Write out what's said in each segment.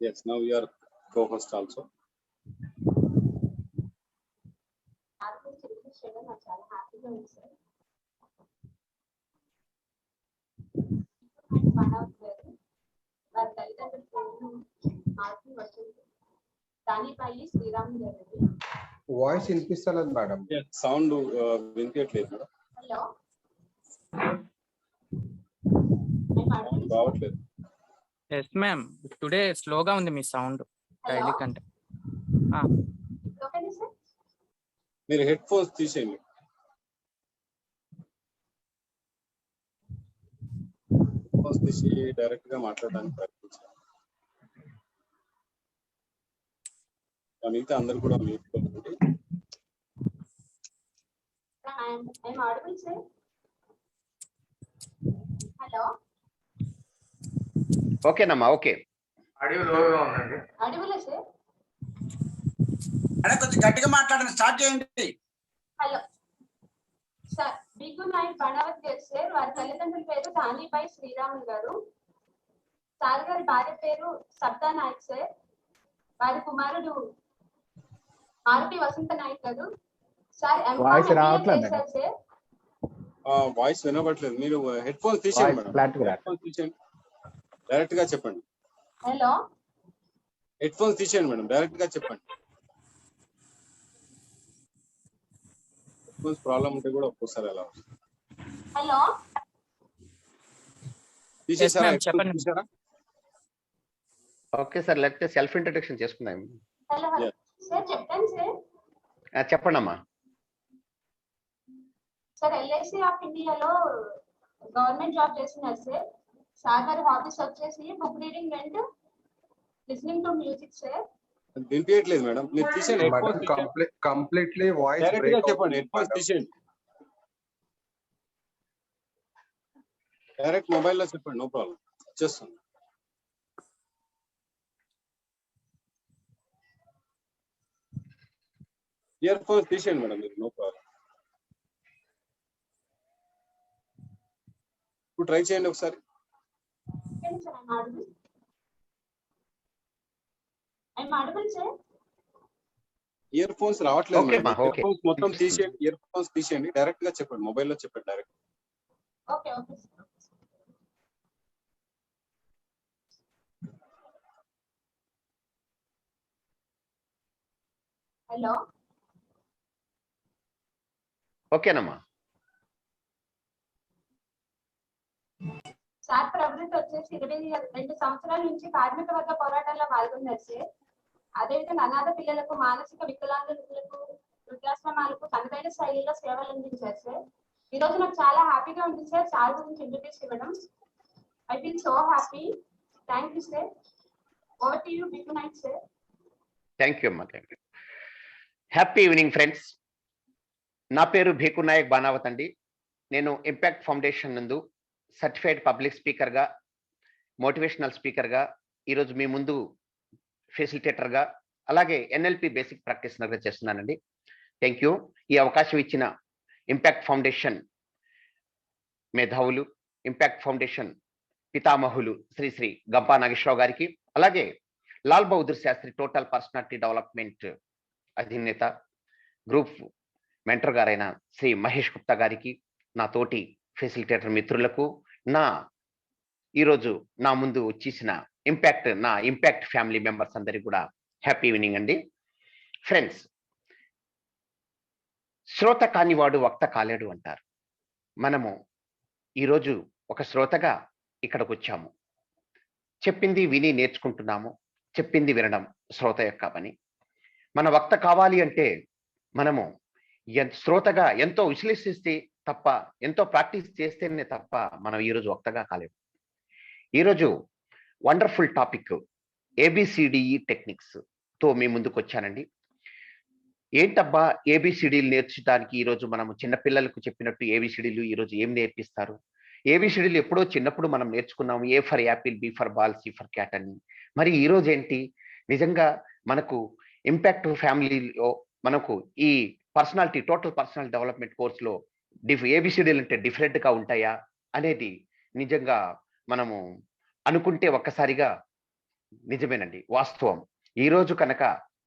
Yes, now you are co-host also. Voice వినిపిస్తలేదు madam. Sound వినిపించట్లేదు madam. రావట్లేదు. Yes ma'am, today స్లోగా ఉంది మీ సౌండ్ డైలీ కంటే. మీరు హెడ్ ఫోన్స్ తీసేయండి. హెడ్ ఫోన్స్ తీసి డైరెక్ట్ గా మాట్లాడడానికి ప్రయత్నించాలి. మిగతా అందరు కూడా మీకోండి. ఓకేనమ్మా, ఓకే. ఆడియో లోగా ఉందండి. అదే కొంచెం గట్టిగా మాట్లాడండి, స్టార్ట్ చేయండి. హలో సార్, బిగు నాయక్ బణావత్ గారు సార్, వారి తల్లిదండ్రుల పేరు దానిపై శ్రీరాములు గారు. సార్ గారి భార్య పేరు సబ్దా నాయక్ సార్. వారి కుమారుడు ఆర్పి వసంత నాయక్ గారు. సార్ వాయిస్ రావట్లేదు సార్. వాయిస్ వినబడట్లేదు. మీరు హెడ్ ఫోన్స్ తీసేయండి మేడం. హెడ్ ఫోన్స్ తీసేయండి, డైరెక్ట్ గా చెప్పండి. హలో, హెడ్ ఫోన్స్ తీసేయండి మేడం, డైరెక్ట్ గా చెప్పండి. హెడ్ ఫోన్స్ ప్రాబ్లం ఉంటే కూడా ఒక్కోసారి ఎలా వస్తుంది. హలో తీసేసారా? Yes, ma'am, చెప్పండి. తీసేసారా? ఓకే సార్, లేకపోతే సెల్ఫ్ ఇంట్రడక్షన్ చేసుకుందాం. Hello Yeah. సార్, చెప్పండి సార్. చెప్పండమ్మా. సార్, ఎల్ఐసి ఆఫ్ ఇండియాలో గవర్నమెంట్ జాబ్ చేస్తున్నారు సార్. సార్ గారి హాబీస్ వచ్చేసి book reading and listening to music sir. వినిపించట్లేదు మేడం, మీరు తీసేయండి. Head phones completely voice direct గా బ్రేక్ చెప్పండి. హెడ్ ఫోన్స్ తీసేయండి, డైరెక్ట్ మొబైల్లో చెప్పండి. నో ప్రాబ్లం, చేస్తాను. ఇయర్ ఫోన్స్ తీసేయండి మేడం మీరు, నో ప్రాబ్లం. ఇప్పుడు ట్రై చేయండి ఒకసారి. ఇయర్ ఫోన్స్ రావట్లేదు Okay, madam. ma, year okay. Phones మొత్తం తీసేయండి, ఇయర్ ఫోన్స్ తీసేయండి, డైరెక్ట్ గా చెప్పండి, మొబైల్లో చెప్పండి direct. Okay okay sir. Hello ఓకేనమ్మా. సార్ ప్రవృత్తి వచ్చేసి 22 సంవత్సరాల నుంచి కార్మిక వర్గ పోరాటంలో పాల్గొన్నారు సార్. అదేవిధంగా అనాథ పిల్లలకు, మానసిక వికలాంగులకు, వృద్ధాశ్రమాలకు తనదైన శైలిలో సేవలు అందించారు సార్. ఈ రోజు నాకు చాలా హ్యాపీగా ఉంది సార్ సార్ గురించి ఇంట్రడ్యూస్ ఇవ్వడం. I feel so happy. Thank you sir. Over to you big night sir. Thank you అమ్మా, thank you. Happy evening friends. నా పేరు భీకు నాయక్ బానావత్ అండి. నేను ఇంపాక్ట్ ఫౌండేషన్ నందు సర్టిఫైడ్ పబ్లిక్ స్పీకర్గా, మోటివేషనల్ స్పీకర్గా ఈరోజు మీ ముందు ఫెసిలిటేటర్గా, అలాగే ఎన్ఎల్పి బేసిక్ ప్రాక్టీషనర్గా చేస్తున్నానండి. Thank you. ఈ అవకాశం ఇచ్చిన ఇంపాక్ట్ ఫౌండేషన్ మేధావులు, ఇంపాక్ట్ ఫౌండేషన్ పితామహులు శ్రీ శ్రీ గంపా నాగేశ్వరరావు గారికి, అలాగే Lal Bahadur Shastri total personality development అధినేత, గ్రూప్ మెంటర్ గారైన శ్రీ మహేష్ గుప్తా గారికి, నా తోటి ఫెసిలిటేటర్ మిత్రులకు, ఈరోజు నా ముందు వచ్చేసిన నా ఇంపాక్ట్ ఫ్యామిలీ మెంబర్స్ అందరికీ కూడా హ్యాపీ ఈవినింగ్ అండి. ఫ్రెండ్స్, శ్రోత కానివాడు వక్త కాలేడు అంటారు. మనము ఈరోజు ఒక శ్రోతగా ఇక్కడికి వచ్చాము. చెప్పింది విని నేర్చుకుంటున్నాము. చెప్పింది వినడం శ్రోత యొక్క పని. మన వక్త కావాలి అంటే మనము శ్రోతగా ఎంతో విశ్లేషిస్తే తప్ప, ఎంతో ప్రాక్టీస్ చేస్తేనే తప్ప మనం ఈరోజు వక్తగా కాలేము. ఈరోజు వండర్ఫుల్ టాపిక్ ఏబిసిడిఈ టెక్నిక్స్ తో మీ ముందుకు వచ్చానండి. ఏంటబ్బా ఏబిసిడీలు నేర్చడానికి ఈరోజు మనము చిన్నపిల్లలకు చెప్పినట్టు ఏబిసిడీలు ఈరోజు ఏం నేర్పిస్తారు? ఏబిసిడీలు ఎప్పుడో చిన్నప్పుడు మనం నేర్చుకున్నాము, A for apple, B for ball, C for cat అని. మరి ఈరోజు ఏంటి, నిజంగా మనకు ఇంపాక్ట్ ఫ్యామిలీలో మనకు ఈ పర్సనాలిటీ టోటల్ పర్సనల్ డెవలప్మెంట్ కోర్సులో ఏబిసిడీలు అంటే డిఫరెంట్గా ఉంటాయా అనేది నిజంగా మనము అనుకుంటే ఒక్కసారిగా నిజమేనండి, వాస్తవం. ఈ రోజు కనుక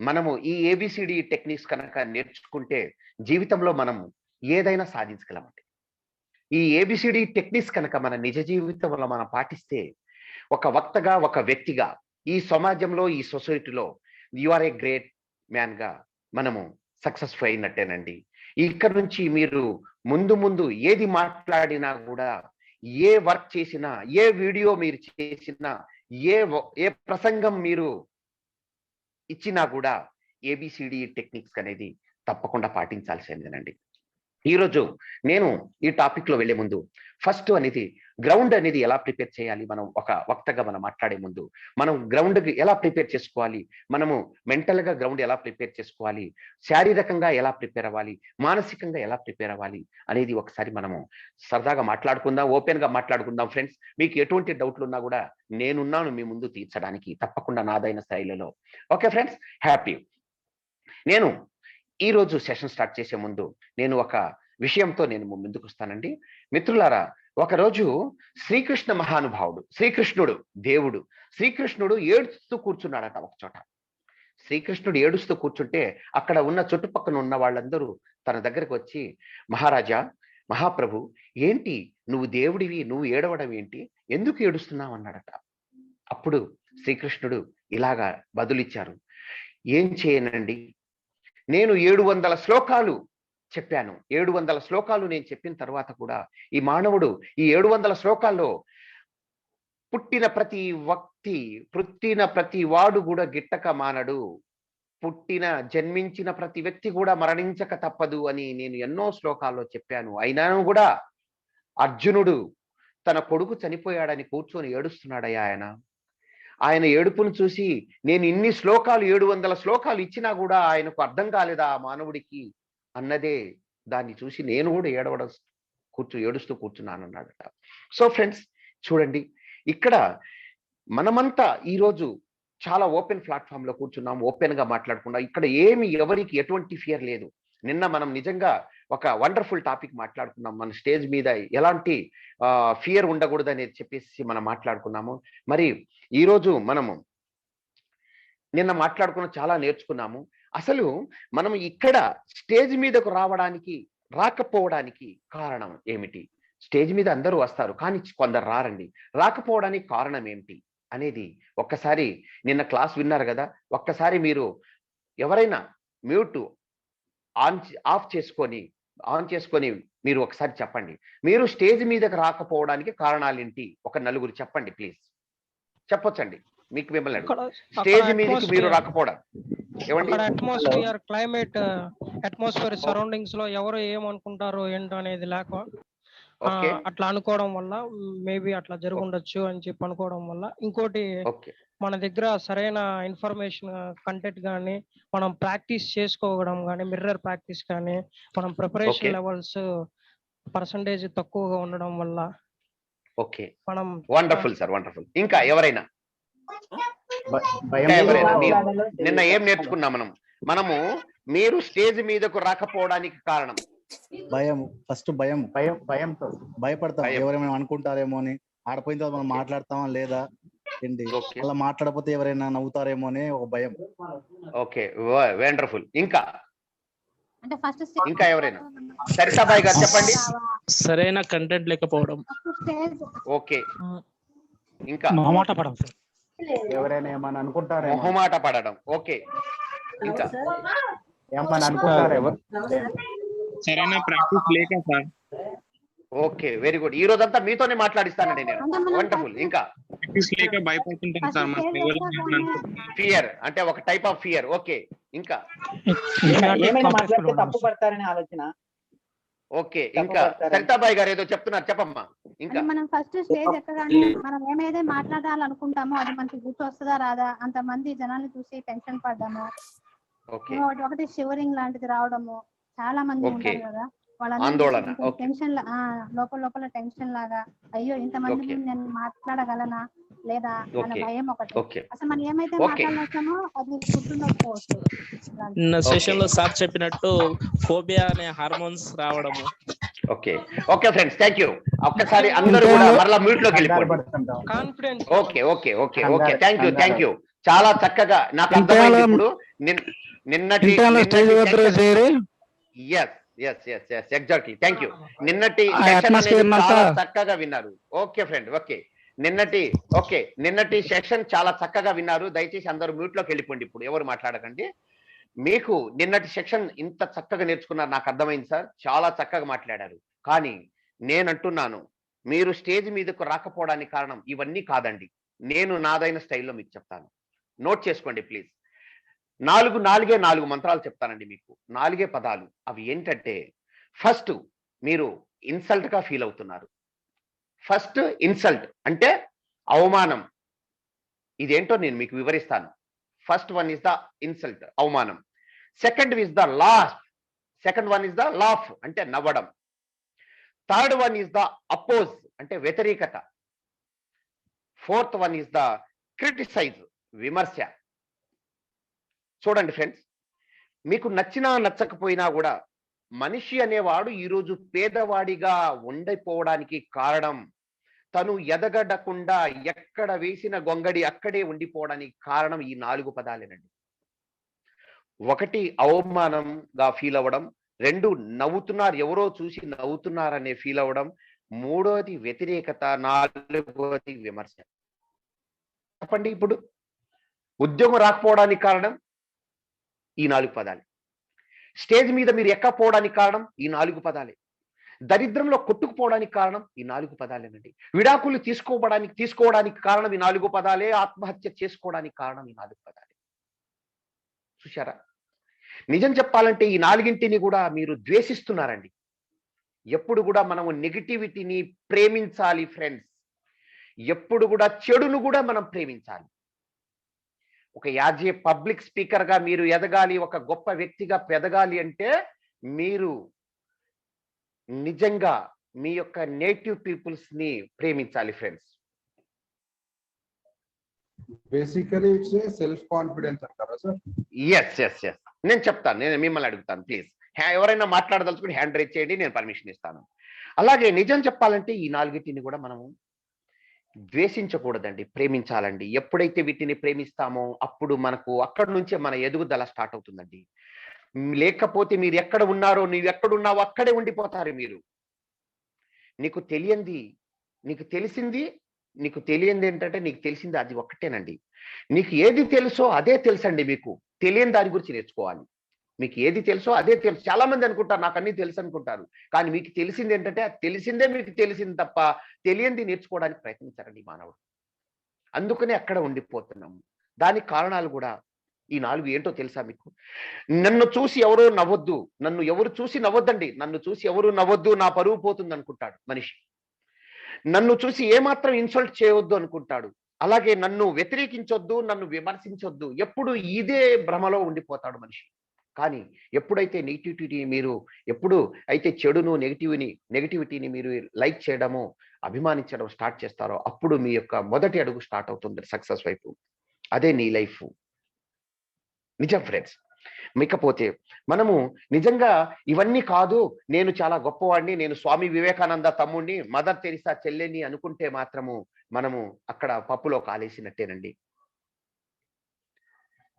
మనము ఈ ఏబిసిడి టెక్నిక్స్ కనుక నేర్చుకుంటే జీవితంలో మనం ఏదైనా సాధించగలమండి. ఈ ఏబిసిడి టెక్నిక్స్ కనుక మన నిజ జీవితంలో మనం పాటిస్తే ఒక వక్తగా, ఒక వ్యక్తిగా ఈ సమాజంలో, ఈ సొసైటీలో you are a great man గా మనము సక్సెస్ఫుల్ అయినట్టేనండి. ఇక్కడ నుంచి మీరు ముందు ముందు ఏది మాట్లాడినా కూడా, ఏ వర్క్ చేసినా, ఏ వీడియో మీరు చేసినా, ఏ ప్రసంగం మీరు ఇచ్చినా కూడా ఏబిసిడి టెక్నిక్స్ అనేది తప్పకుండా పాటించాల్సిందేనండి. ఈరోజు నేను ఈ టాపిక్ లో వెళ్లే ముందు ఫస్ట్ అనేది గ్రౌండ్ అనేది ఎలా ప్రిపేర్ చేయాలి, మనం ఒక వక్తగా మనం మాట్లాడే ముందు మనం గ్రౌండ్ ఎలా ప్రిపేర్ చేసుకోవాలి, మనము మెంటల్ గా గ్రౌండ్ ఎలా ప్రిపేర్ చేసుకోవాలి, శారీరకంగా ఎలా ప్రిపేర్ అవ్వాలి, మానసికంగా ఎలా ప్రిపేర్ అవ్వాలి అనేది ఒకసారి మనము సరదాగా మాట్లాడుకుందాం, ఓపెన్ గా మాట్లాడుకుందాం ఫ్రెండ్స్. మీకు ఎటువంటి డౌట్లు ఉన్నా కూడా నేనున్నాను మీ ముందు తీర్చడానికి, తప్పకుండా నాదైన స్థాయిలలో. Okay friends, happy. నేను ఈ రోజు సెషన్ స్టార్ట్ చేసే ముందు నేను ఒక విషయంతో నేను ముందుకు వస్తానండి. మిత్రులారా, ఒకరోజు శ్రీకృష్ణ మహానుభావుడు, శ్రీకృష్ణుడు దేవుడు, శ్రీకృష్ణుడు ఏడుస్తూ కూర్చున్నాడట ఒక చోట. శ్రీకృష్ణుడు ఏడుస్తూ కూర్చుంటే అక్కడ ఉన్న చుట్టుపక్కల ఉన్న వాళ్ళందరూ తన దగ్గరకు వచ్చి, మహారాజా, మహాప్రభు, ఏంటి నువ్వు దేవుడివి, నువ్వు ఏడవడం ఏంటి, ఎందుకు ఏడుస్తున్నావు అన్నాడట. అప్పుడు శ్రీకృష్ణుడు ఇలాగా బదులిచ్చారు, ఏం చేయనండి, నేను 700 శ్లోకాలు చెప్పాను. 700 శ్లోకాలు నేను చెప్పిన తర్వాత కూడా ఈ మానవుడు ఈ 700 శ్లోకాల్లో పుట్టిన ప్రతి వ్యక్తి, పుట్టిన ప్రతి వాడు కూడా గిట్టక మానడు, జన్మించిన ప్రతి వ్యక్తి కూడా మరణించక తప్పదు అని నేను ఎన్నో శ్లోకాల్లో చెప్పాను. అయినా కూడా అర్జునుడు తన కొడుకు చనిపోయాడని కూర్చొని ఏడుస్తున్నాడయ్యా. ఆయన ఏడుపును చూసి నేను ఇన్ని శ్లోకాలు 700 శ్లోకాలు ఇచ్చినా కూడా ఆయనకు అర్థం కాలేదా ఆ మానవుడికి అన్నదే, దాన్ని చూసి నేను కూడా ఏడుస్తూ కూర్చున్నాను అన్నాడట. సో ఫ్రెండ్స్ చూడండి, ఇక్కడ మనమంతా ఈరోజు చాలా ఓపెన్ ప్లాట్ఫామ్ లో కూర్చున్నాం, ఓపెన్ గా మాట్లాడకుండా ఇక్కడ ఎవరికి ఎటువంటి ఫియర్ లేదు. నిన్న మనం నిజంగా ఒక వండర్ఫుల్ టాపిక్ మాట్లాడుకున్నాం. మన స్టేజ్ మీద ఎలాంటి ఫియర్ ఉండకూడదు అనేది చెప్పేసి మనం మాట్లాడుకున్నాము. మరి ఈరోజు మనము నిన్న మాట్లాడుకున్న చాలా నేర్చుకున్నాము. అసలు మనం ఇక్కడ స్టేజ్ మీదకు రాకపోవడానికి కారణం ఏమిటి? స్టేజ్ మీద అందరూ వస్తారు కానీ కొందరు రారండి. రాకపోవడానికి కారణం ఏమిటి అనేది ఒక్కసారి నిన్న క్లాస్ విన్నారు కదా, ఒక్కసారి మీరు ఎవరైనా మ్యూట్ ఆన్ చేసుకొని మీరు ఒకసారి చెప్పండి, మీరు స్టేజ్ మీదకి రాకపోవడానికి కారణాలు ఏంటి? ఒక నలుగురు చెప్పండి ప్లీజ్. చెప్పొచ్చండి, మీకు మిమ్మల్ని స్టేజ్ మీదకి మీరు రాకపోవడం అట్మాస్ఫియర్, క్లైమేట్, అట్మాస్ఫియర్, సరౌండింగ్స్ లో ఎవరు ఏమనుకుంటారో ఏంటో అనేది లేక అట్లా అనుకోవడం వల్ల మేబీ అట్లా జరుగుండొచ్చు అని చెప్పి అనుకోవడం వల్ల. ఇంకోటి, మన దగ్గర సరైన ఇన్ఫర్మేషన్ కంటెంట్ కానీ మనం ప్రాక్టీస్ చేసుకోవడం కానీ, మిర్రర్ ప్రాక్టీస్ కానీ, మనం ప్రిపరేషన్ లెవెల్స్ పర్సంటేజ్ తక్కువగా ఉండడం వల్ల. ఓకే, మనం వండర్ఫుల్ సార్, వండర్ఫుల్. ఇంకా ఎవరైనా నిన్న ఏం నేర్చుకున్నాం మనము మీరు స్టేజ్ మీదకు రాకపోవడానికి కారణం భయం. ఫస్ట్ భయంతో భయపడతాం, ఎవరైనా అనుకుంటారేమో అని. ఆడపోయిన తర్వాత మనం మాట్లాడతామా లేదా ఏంటి, అలా మాట్లాడకపోతే ఎవరైనా నవ్వుతారేమో అని ఒక భయం. Okay, wonderful. ఇంకా ఎవరైనా? సరితాబాయి గారు చెప్పండి. సరైన కంటెంట్ లేకపోవడం. ఓకే, ఇంకా మొహమాట పడడం. ఎవరైనా ఏమన్నా అనుకుంటారు, మొహమాట పడడం. ఓకే, ఇంకా ఏమన్నా అనుకుంటారేమో. సరైన ప్రాక్టీస్ లేక సార్. Okay, very good. ఈ రోజంతా మీతోనే మాట్లాడిస్తానండి నేను. వండర్ఫుల్. ఇంకా ప్రాక్టీస్ లేక భయపడుతుంటాం సార్. ఫియర్ అంటే ఒక టైప్ ఆఫ్ ఫియర్. ఓకే, ఇంకా తప్పు పడతారని ఆలోచన. ఓకే, ఇంకా సరితాబాయి గారు ఏదో చెప్తున్నారు, చెప్పమ్మా. ఇంకా మనం ఫస్ట్ స్టేజ్ ఎక్కగానే మనం ఏమైతే మాట్లాడాలనుకుంటామో అది మనకి గుర్తు వస్తుందా రాదా, అంతమంది జనాన్ని చూసి టెన్షన్ పడ్డాము, ఒకటి షివరింగ్ లాంటిది రావడము, చాలా మంది ఉంటారు కదా వాళ్ళందరూ టెన్షన్, లోపల టెన్షన్ లాగా, అయ్యో ఇంతమంది నేను మాట్లాడగలనా లేదా అన్న భయం ఒకటి. అసలు మనం ఏమైతే మాట్లాడతామో అది గుర్తుండకపోవచ్చు. సెషన్ లో సార్ చెప్పినట్టు ఫోబియా అనే హార్మోన్స్ రావడము. Okay okay friends, thank you. ఒక్కసారి అందరూ కూడా మరలా మ్యూట్ లోకి వెళ్ళిపోండి. Confidence. Okay okay okay okay, thank you. చాలా చక్కగా నాకు అర్థమైంది ఇప్పుడు. నిన్నటి ఎగ్జాక్ట్లీ, థ్యాంక్ యూ. నిన్నటి సెషన్ అనేది చాలా చక్కగా విన్నారు. Okay friend, okay. నిన్నటి సెషన్ చాలా చక్కగా విన్నారు. దయచేసి అందరూ మ్యూట్ లోకి వెళ్ళిపోండి. ఇప్పుడు ఎవరు మాట్లాడకండి. మీకు నిన్నటి సెక్షన్ ఇంత చక్కగా నేర్చుకున్నారు, నాకు అర్థమైంది సార్. చాలా చక్కగా మాట్లాడారు. కానీ నేను అంటున్నాను, మీరు స్టేజ్ మీదకు రాకపోవడానికి కారణం ఇవన్నీ కాదండి. నేను నాదైన స్టైల్లో మీకు చెప్తాను, నోట్ చేసుకోండి ప్లీజ్. నాలుగు మంత్రాలు చెప్తానండి మీకు, 4 పదాలు. అవి ఏంటంటే, ఫస్ట్ మీరు ఇన్సల్ట్ గా ఫీల్ అవుతున్నారు. ఫస్ట్ ఇన్సల్ట్ అంటే అవమానం. ఇదేంటో నేను మీకు వివరిస్తాను. First one is the insult, అవమానం. సెకండ్ ఇస్ ద లాఫ్ అంటే నవ్వడం. Third one is the oppose అంటే వ్యతిరేకత. Fourth one is the criticise, విమర్శ. చూడండి ఫ్రెండ్స్, మీకు నచ్చినా నచ్చకపోయినా కూడా మనిషి అనేవాడు ఈరోజు పేదవాడిగా ఉండిపోవడానికి కారణం, తను ఎదగడకుండా ఎక్కడ వేసిన గొంగడి అక్కడే ఉండిపోవడానికి కారణం ఈ 4 పదాలేనండి. 1 అవమానంగా ఫీల్ అవ్వడం, 2 నవ్వుతున్నారు, ఎవరో చూసి నవ్వుతున్నారనే ఫీల్ అవ్వడం, 3వది వ్యతిరేకత, 4వది విమర్శ. చెప్పండి, ఇప్పుడు ఉద్యోగం రాకపోవడానికి కారణం ఈ 4 పదాలే. స్టేజ్ మీద మీరు ఎక్కకపోవడానికి కారణం ఈ 4 పదాలే. దరిద్రంలో కొట్టుకుపోవడానికి కారణం ఈ 4 పదాలేనండి. విడాకులు తీసుకోవడానికి కారణం ఈ 4 పదాలే. ఆత్మహత్య చేసుకోవడానికి కారణం ఈ 4 పదాలే. చూశారా? నిజం చెప్పాలంటే ఈ 4ంటిని కూడా మీరు ద్వేషిస్తున్నారండి. ఎప్పుడు కూడా మనము నెగిటివిటీని ప్రేమించాలి ఫ్రెండ్స్. ఎప్పుడు కూడా చెడును కూడా మనం ప్రేమించాలి. ఒక యాజ్ ఏ పబ్లిక్ స్పీకర్ గా మీరు ఎదగాలి, ఒక గొప్ప వ్యక్తిగా ఎదగాలి అంటే మీరు నిజంగా మీ యొక్క నేటివ్ పీపుల్స్ ని ప్రేమించాలి friends. Basically it's self confidence అంటారా సార్? ఎస్ నేను చెప్తాను, నేను మిమ్మల్ని అడుగుతాను ప్లీజ్. ఎవరైనా మాట్లాడదలుచుకుని హ్యాండ్ రైజ్ చేయండి, నేను పర్మిషన్ ఇస్తాను. అలాగే నిజం చెప్పాలంటే ఈ 4ంటిని కూడా మనము ద్వేషించకూడదండి, ప్రేమించాలండి. ఎప్పుడైతే వీటిని ప్రేమిస్తామో అప్పుడు మనకు అక్కడి నుంచే మన ఎదుగుదల స్టార్ట్ అవుతుందండి. లేకపోతే మీరు ఎక్కడ ఉన్నారో, నీవు ఎక్కడున్నావో అక్కడే ఉండిపోతారు మీరు. నీకు తెలిసింది ఏంటంటే, నీకు తెలిసింది అది ఒక్కటేనండి. నీకు ఏది తెలుసో అదే తెలుసండి. మీకు తెలియని దాని గురించి నేర్చుకోవాలి. మీకు ఏది తెలుసో అదే తెలుసు. చాలా మంది అనుకుంటారు నాకు అన్ని తెలుసు అనుకుంటారు. కానీ మీకు తెలిసింది ఏంటంటే, తెలిసిందే మీకు తెలిసింది తప్ప తెలియంది నేర్చుకోవడానికి ప్రయత్నించారండి మానవుడు. అందుకనే అక్కడ ఉండిపోతున్నాము. దానికి కారణాలు కూడా ఈ 4 ఏంటో తెలుసా మీకు? నన్ను చూసి ఎవరో నవ్వొద్దు, నన్ను ఎవరు చూసి నవ్వొద్దండి. నన్ను చూసి ఎవరు నవ్వొద్దు, నా పరువు పోతుంది అనుకుంటాడు మనిషి. నన్ను చూసి ఏమాత్రం ఇన్సల్ట్ చేయవద్దు అనుకుంటాడు. అలాగే నన్ను వ్యతిరేకించొద్దు, నన్ను విమర్శించొద్దు, ఎప్పుడు ఇదే భ్రమలో ఉండిపోతాడు మనిషి. కానీ ఎప్పుడైతే ఎప్పుడు అయితే చెడును, నెగిటివిటీని మీరు లైక్ చేయడము, అభిమానించడం స్టార్ట్ చేస్తారో అప్పుడు మీ యొక్క మొదటి అడుగు స్టార్ట్ అవుతుంది సక్సెస్ వైపు. అదే నీ లైఫ్. నిజం ఫ్రెండ్స్. ఇకపోతే మనము నిజంగా ఇవన్నీ కాదు, నేను చాలా గొప్పవాడిని, నేను స్వామి వివేకానంద తమ్ముడిని, మదర్ తెరిసా చెల్లెని అనుకుంటే మాత్రము మనము అక్కడ పప్పులో కాలేసినట్టేనండి.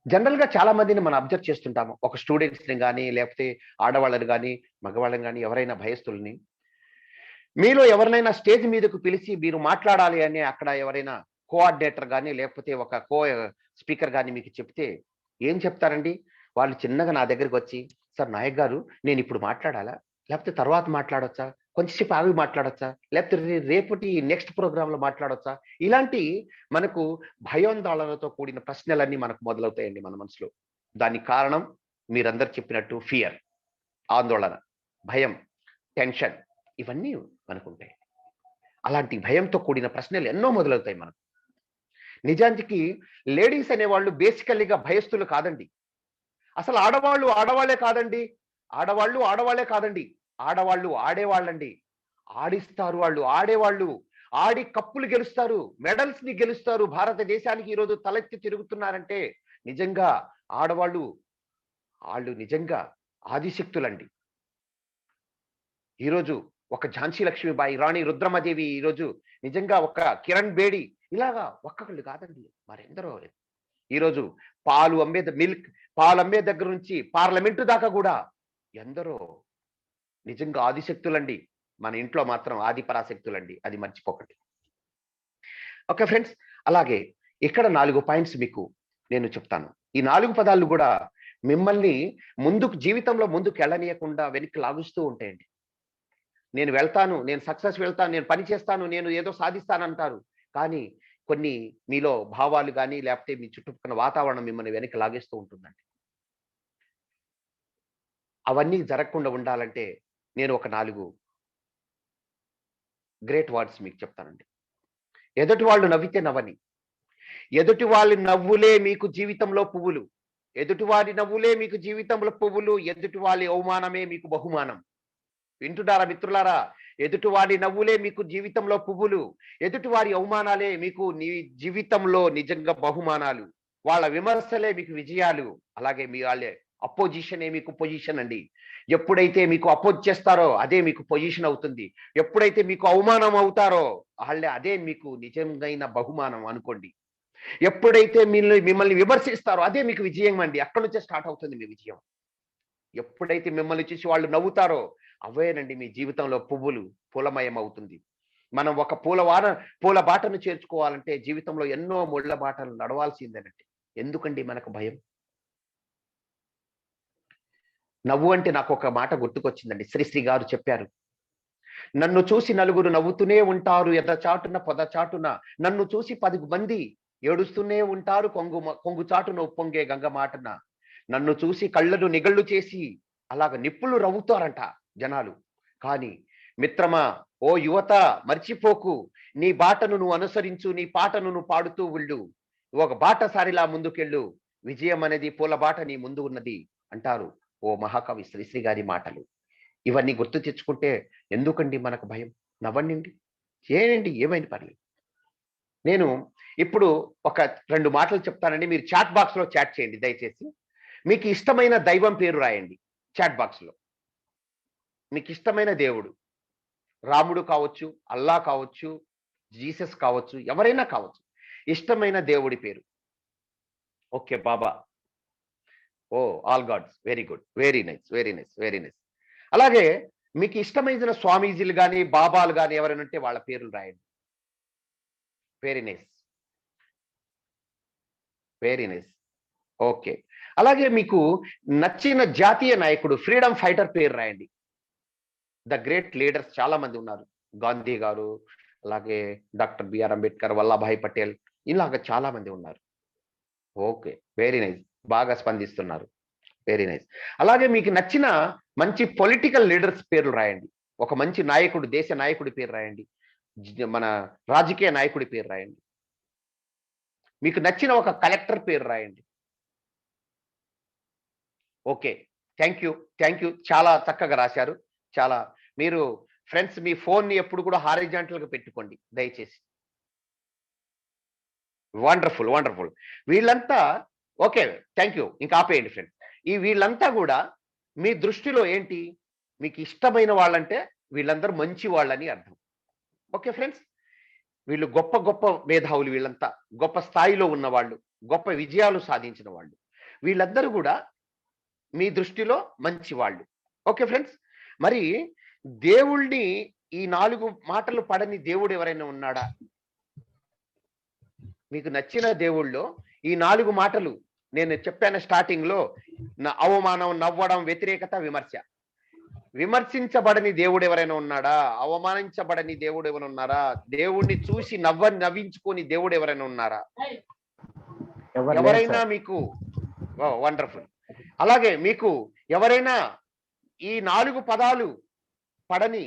జనరల్ గా చాలా మందిని మనం అబ్జర్వ్ చేస్తుంటాము. ఒక స్టూడెంట్స్ ని కానీ, లేకపోతే ఆడవాళ్ళని కానీ, మగవాళ్ళని కానీ, ఎవరైనా భయస్థుల్ని, మీలో ఎవరినైనా స్టేజ్ మీదకు పిలిచి మీరు మాట్లాడాలి అని అక్కడ ఎవరైనా కోఆర్డినేటర్ కానీ, లేకపోతే ఒక స్పీకర్ కానీ మీకు చెప్తే ఏం చెప్తారండి? వాళ్ళు చిన్నగా నా దగ్గరికి వచ్చి, సార్ నాయక్ గారు, నేను ఇప్పుడు మాట్లాడాలా, లేకపోతే తర్వాత మాట్లాడొచ్చా, కొంచెంసేపు ఆగి మాట్లాడొచ్చా, లేకపోతే రేపటి నెక్స్ట్ ప్రోగ్రామ్ లో మాట్లాడొచ్చా, ఇలాంటి మనకు భయోందోళనతో కూడిన ప్రశ్నలన్నీ మనకు మొదలవుతాయండి మన మనసులో. దానికి కారణం మీరందరూ చెప్పినట్టు ఫియర్, ఆందోళన, భయం, టెన్షన్, ఇవన్నీ మనకుంటాయి. అలాంటి భయంతో కూడిన ప్రశ్నలు ఎన్నో మొదలవుతాయి మనకు. నిజానికి లేడీస్ అనేవాళ్ళు బేసికల్లీగా భయస్థులు కాదండి. అసలు ఆడవాళ్లే కాదండి. ఆడవాళ్ళు ఆడేవాళ్ళండి. ఆడిస్తారు వాళ్ళు, ఆడేవాళ్ళు. ఆడి కప్పులు గెలుస్తారు, మెడల్స్ ని గెలుస్తారు. భారతదేశానికి ఈరోజు తలెత్తి తిరుగుతున్నారంటే నిజంగా వాళ్ళు నిజంగా ఆదిశక్తులండి. ఈరోజు ఒక ఝాన్సీ లక్ష్మీబాయి, రాణి రుద్రమదేవి, ఈరోజు నిజంగా ఒక కిరణ్ బేడి, ఇలాగా ఒక్కొక్కళ్ళు కాదండి, మరెందరో. ఈరోజు పాలు అమ్మే దగ్గర నుంచి పార్లమెంటు దాకా కూడా ఎందరో నిజంగా ఆదిశక్తులండి. మన ఇంట్లో మాత్రం ఆది పరాశక్తులండి, అది మర్చిపోకండి. ఓకే ఫ్రెండ్స్, అలాగే ఇక్కడ 4 పాయింట్స్ మీకు నేను చెప్తాను. ఈ 4 పదాలు కూడా మిమ్మల్ని ముందుకు, జీవితంలో ముందుకు వెళ్ళనీయకుండా వెనక్కి లాగుస్తూ ఉంటాయండి. నేను వెళ్తాను, నేను సక్సెస్ వెళ్తాను, నేను పని చేస్తాను, నేను ఏదో సాధిస్తానంటారు, కానీ కొన్ని మీలో భావాలు కానీ లేకపోతే మీ చుట్టుపక్కల వాతావరణం మిమ్మల్ని వెనక్కి లాగేస్తూ ఉంటుందండి. అవన్నీ జరగకుండా ఉండాలంటే నేను ఒక 4 గ్రేట్ వర్డ్స్ మీకు చెప్తానండి. ఎదుటి వాళ్ళు నవ్వితే నవ్వని, ఎదుటి వాళ్ళ నవ్వులే మీకు జీవితంలో పువ్వులు, ఎదుటివారి నవ్వులే మీకు జీవితంలో పువ్వులు, ఎదుటి వాళ్ళ అవమానమే మీకు బహుమానం. వింటున్నారా మిత్రులారా? ఎదుటివారి నవ్వులే మీకు జీవితంలో పువ్వులు, ఎదుటివారి అవమానాలే మీకు నీ జీవితంలో నిజంగా బహుమానాలు, వాళ్ళ విమర్శలే మీకు విజయాలు. అలాగే మీ వాళ్ళే అపోజిషనే మీకు పొజిషన్ అండి. ఎప్పుడైతే మీకు అపోజ్ చేస్తారో అదే మీకు పొజిషన్ అవుతుంది, ఎప్పుడైతే మీకు అవమానం అవుతారో వాళ్ళే అదే మీకు నిజంగా బహుమానం అనుకోండి. ఎప్పుడైతే మిమ్మల్ని విమర్శిస్తారో అదే మీకు విజయం అండి, అక్కడి నుంచే స్టార్ట్ అవుతుంది మీ విజయం. ఎప్పుడైతే మిమ్మల్ని చూసి వాళ్ళు నవ్వుతారో అవేనండి మీ జీవితంలో పువ్వులు, పూలమయం అవుతుంది. మనం ఒక పూల బాటను చేర్చుకోవాలంటే జీవితంలో ఎన్నో ముళ్ళ బాటలు నడవాల్సిందేనండి. ఎందుకండి మనకు భయం? నవ్వు అంటే నాకు ఒక మాట గుర్తుకొచ్చిందండి. శ్రీశ్రీ గారు చెప్పారు, నన్ను చూసి నలుగురు నవ్వుతూనే ఉంటారు ఎదచాటున పొదచాటున, నన్ను చూసి 10 మంది ఏడుస్తూనే ఉంటారు కొంగు చాటున ఉప్పొంగే గంగ మాటన, నన్ను చూసి కళ్ళను నిగళ్ళు చేసి అలాగ నిప్పులు రవ్వుతారంట జనాలు. కానీ మిత్రమా, ఓ యువత, మర్చిపోకు, నీ బాటను నువ్వు అనుసరించు, నీ పాటను నువ్వు పాడుతూ వెళ్ళు, ఒక బాటసారిలా ముందుకెళ్ళు, విజయం అనేది పూల బాట నీ ముందు ఉన్నది అంటారు ఓ మహాకవి శ్రీశ్రీ గారి మాటలు. ఇవన్నీ గుర్తు తెచ్చుకుంటే ఎందుకండి మనకు భయం? నవ్వండి, చేయండి, ఏమైంది పర్లేదు. నేను ఇప్పుడు ఒక 2 మాటలు చెప్తానండి, మీరు చాట్ బాక్స్ లో చాట్ చేయండి దయచేసి. మీకు ఇష్టమైన దైవం పేరు రాయండి చాట్ బాక్స్ లో. మీకు ఇష్టమైన దేవుడు, రాముడు కావచ్చు, అల్లా కావచ్చు, జీసస్ కావచ్చు, ఎవరైనా కావచ్చు, ఇష్టమైన దేవుడి పేరు. ఓకే, బాబా. Oh, all gods, very good, very nice, very nice, very nice. అలాగే మీకు ఇష్టమైన స్వామీజీలు కానీ బాబాలు కానీ ఎవరైనా ఉంటే వాళ్ళ పేర్లు రాయండి. Very nice, very nice. Okay, అలాగే మీకు నచ్చిన జాతీయ నాయకుడు, ఫ్రీడమ్ ఫైటర్ పేరు రాయండి. ద గ్రేట్ లీడర్స్ చాలా మంది ఉన్నారు, గాంధీ గారు, అలాగే డాక్టర్ బిఆర్ అంబేద్కర్, వల్లభాయ్ పటేల్, ఇలాగ చాలా మంది ఉన్నారు. ఓకే, వెరీ నైస్, బాగా స్పందిస్తున్నారు, వెరీ నైస్. అలాగే మీకు నచ్చిన మంచి పొలిటికల్ లీడర్స్ పేర్లు రాయండి. ఒక మంచి నాయకుడు, దేశ నాయకుడి పేరు రాయండి, మన రాజకీయ నాయకుడి పేరు రాయండి. మీకు నచ్చిన ఒక కలెక్టర్ పేరు రాయండి. Okay, thank you, thank you, చాలా చక్కగా రాశారు. చాలా, మీరు ఫ్రెండ్స్ మీ ఫోన్ని ఎప్పుడు కూడా హారిజాంటల్ గా పెట్టుకోండి దయచేసి. Wonderful, wonderful. వీళ్ళంతా ఓకే, థ్యాంక్ యూ, ఇంకా ఆపేయండి ఫ్రెండ్స్. వీళ్ళంతా కూడా మీ దృష్టిలో ఏంటి? మీకు ఇష్టమైన వాళ్ళంటే వీళ్ళందరూ మంచి వాళ్ళని అర్థం. ఓకే ఫ్రెండ్స్, వీళ్ళు గొప్ప గొప్ప మేధావులు, వీళ్ళంతా గొప్ప స్థాయిలో ఉన్నవాళ్ళు, గొప్ప విజయాలు సాధించిన వాళ్ళు, వీళ్ళందరూ కూడా మీ దృష్టిలో మంచి వాళ్ళు. ఓకే ఫ్రెండ్స్, మరి దేవుణ్ణి ఈ 4 మాటలు పడని దేవుడు ఎవరైనా ఉన్నాడా? మీకు నచ్చిన దేవుళ్ళో ఈ 4 మాటలు నేను చెప్పాను స్టార్టింగ్ లో, అవమానం, నవ్వడం, వ్యతిరేకత, విమర్శ. విమర్శించబడని దేవుడు ఎవరైనా ఉన్నాడా? అవమానించబడని దేవుడు ఎవరైనా ఉన్నారా? దేవుణ్ణి చూసి నవ్వించుకొని దేవుడు ఎవరైనా ఉన్నారా? ఎవరైనా మీకు? వండర్ఫుల్. అలాగే మీకు ఎవరైనా ఈ 4 పదాలు పడని,